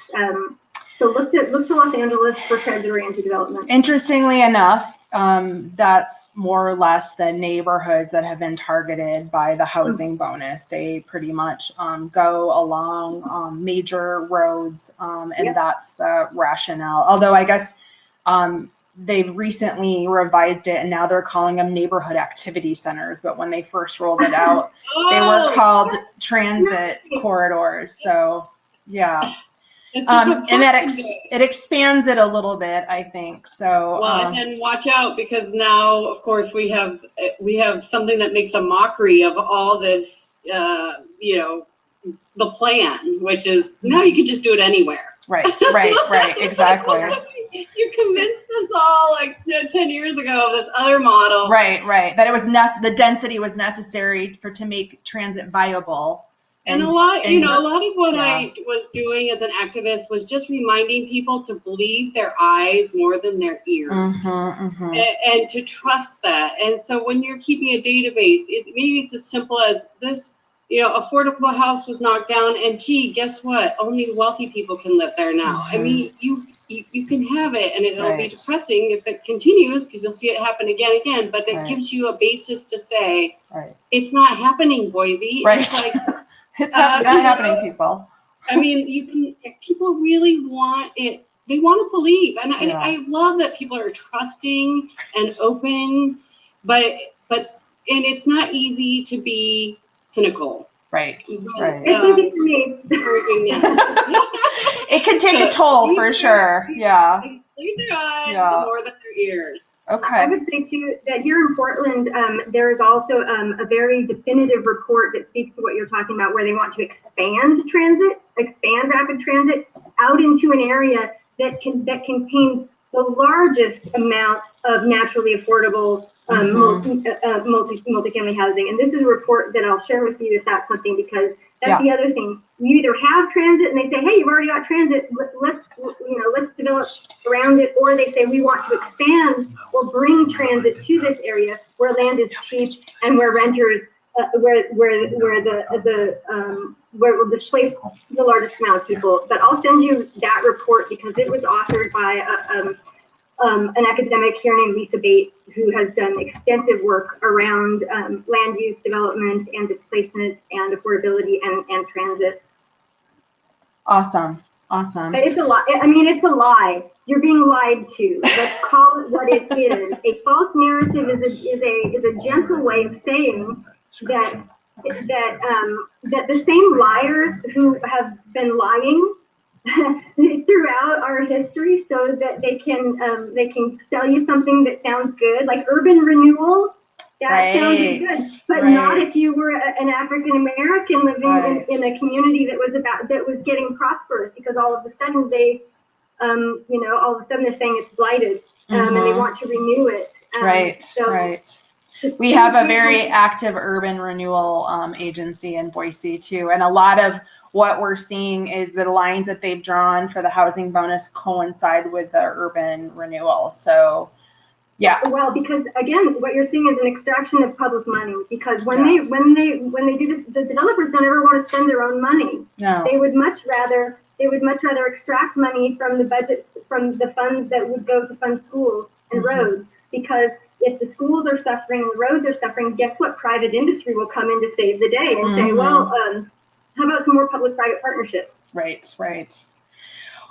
So look to Los Angeles for transit-oriented development. Interestingly enough, that's more or less the neighborhoods that have been targeted by the housing bonus. They pretty much go along major roads, and that's the rationale. Although I guess they've recently revised it, and now they're calling them neighborhood activity centers. But when they first rolled it out, they were called transit corridors. So yeah. And that it expands it a little bit, I think. So well, and then watch out, because now, of course, we have something that makes a mockery of all this, the plan, which is now you can just do it anywhere. Right, exactly. You convinced us all 10 years ago of this other model. Right. That it was the density was necessary to make transit viable. And a lot of what I was doing as an activist was just reminding people to believe their eyes more than their ears, and to trust that. And so when you're keeping a database, maybe it's as simple as this, affordable house was knocked down, and gee, guess what? Only wealthy people can live there now. I mean, you can have it, and it'll be depressing if it continues, because you'll see it happen again. But it gives you a basis to say, it's not happening, Boise. Right. It's like, it's not happening, people. I mean, people really want it. They want to believe, and I love that people are trusting and open, but and it's not easy to be cynical. Right. Right. It's easy for me. It can take a toll for sure. Yeah. Leave their eyes, Yeah. the more that their ears. Okay. I would say too that here in Portland, there is also a very definitive report that speaks to what you're talking about, where they want to expand rapid transit out into an area that contains the largest amount of naturally affordable multifamily housing. And this is a report that I'll share with you if that's something, because that's the other thing. You either have transit and they say, hey, you've already got transit, let's develop around it, or they say we want to expand or bring transit to this area where land is cheap and where renters where will displace the largest amount of people. But I'll send you that report because it was authored by an academic here named Lisa Bates, who has done extensive work around land use development and displacement and affordability and transit. Awesome. Awesome. But it's a lie. I mean, it's a lie. You're being lied to. Let's call it what it is. A false narrative is a gentle way of saying that the same liars who have been lying throughout our history, so that they can sell you something that sounds good, like urban renewal. That sounded good, but not if you were an African American living in a community that was getting prosperous, because all of a sudden they're saying it's blighted, and they want to renew it. We have a very active urban renewal agency in Boise too, and a lot of what we're seeing is the lines that they've drawn for the housing bonus coincide with the urban renewal. So, yeah. Well, because again, what you're seeing is an extraction of public money. Because when they do this, the developers don't ever want to spend their own money. No. They would much rather extract money from the budget, from the funds that would go to fund schools and roads. Because if the schools are suffering and the roads are suffering, guess what? Private industry will come in to save the day and say, well, how about some more public-private partnerships? Right.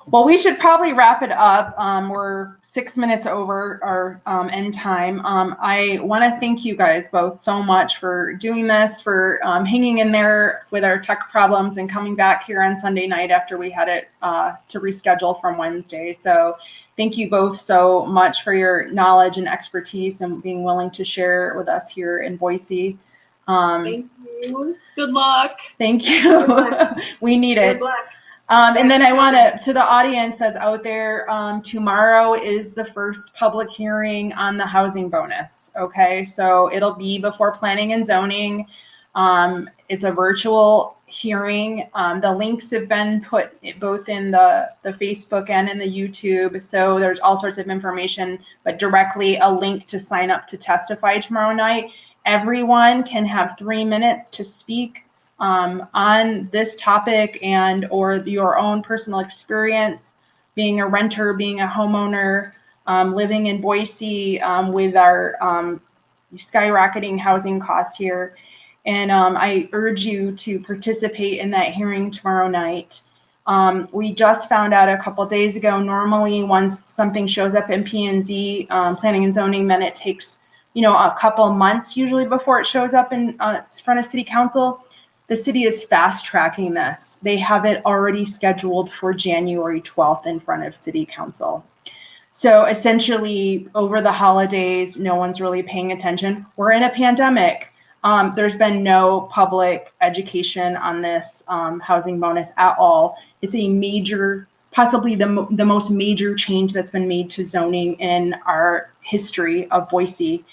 Well, we should probably wrap it up. We're 6 minutes over our end time. I want to thank you guys both so much for doing this, for hanging in there with our tech problems and coming back here on Sunday night after we had it to reschedule from Wednesday. So thank you both so much for your knowledge and expertise and being willing to share with us here in Boise. Thank you. Good luck. Thank you. We need it. And then I want to the audience that's out there, tomorrow is the first public hearing on the housing bonus. Okay, so it'll be before planning and zoning. It's a virtual hearing. The links have been put both in the Facebook and in the YouTube. So there's all sorts of information, but directly a link to sign up to testify tomorrow night. Everyone can have 3 minutes to speak on this topic and or your own personal experience being a renter, being a homeowner, living in Boise with our skyrocketing housing costs here. And I urge you to participate in that hearing tomorrow night. We just found out a couple days ago, normally once something shows up in P&Z, planning and zoning, then it takes a couple months usually before it shows up in front of city council. The city is fast tracking this. They have it already scheduled for January 12th in front of city council. So essentially over the holidays, no one's really paying attention. We're in a pandemic. There's been no public education on this housing bonus at all. It's a major, possibly the most major change that's been made to zoning in our history of Boise,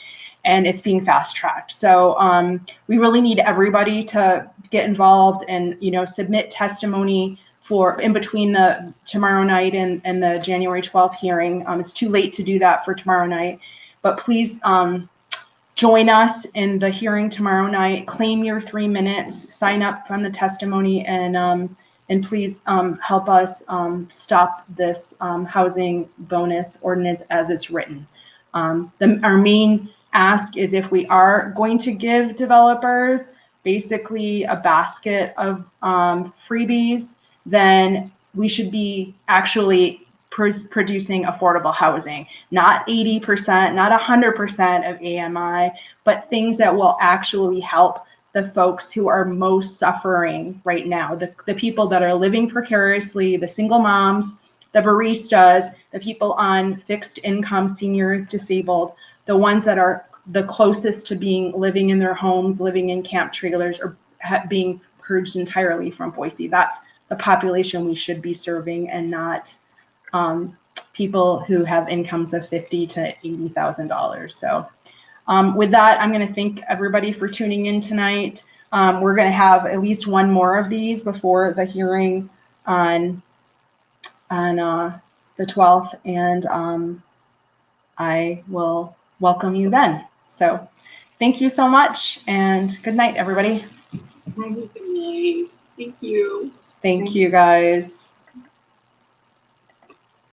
and it's being fast tracked. So we really need everybody to get involved and submit testimony for in between the tomorrow night and the January 12th hearing. It's too late to do that for tomorrow night, but please join us in the hearing tomorrow night. Claim your 3 minutes, sign up from the testimony, and please help us stop this housing bonus ordinance as it's written. Our main ask is, if we are going to give developers basically a basket of freebies, then we should be actually producing affordable housing, not 80%, not 100% of AMI, but things that will actually help the folks who are most suffering right now, the people that are living precariously, the single moms, the baristas, the people on fixed income, seniors, disabled, the ones that are the closest to living in their homes, living in camp trailers, or being purged entirely from Boise. That's the population we should be serving, and not people who have incomes of $50,000 to $80,000. So with that, I'm going to thank everybody for tuning in tonight. We're going to have at least one more of these before the hearing on the 12th, and I will welcome you then. So thank you so much, and good night, everybody. Good night. Thank you. Thank you, guys.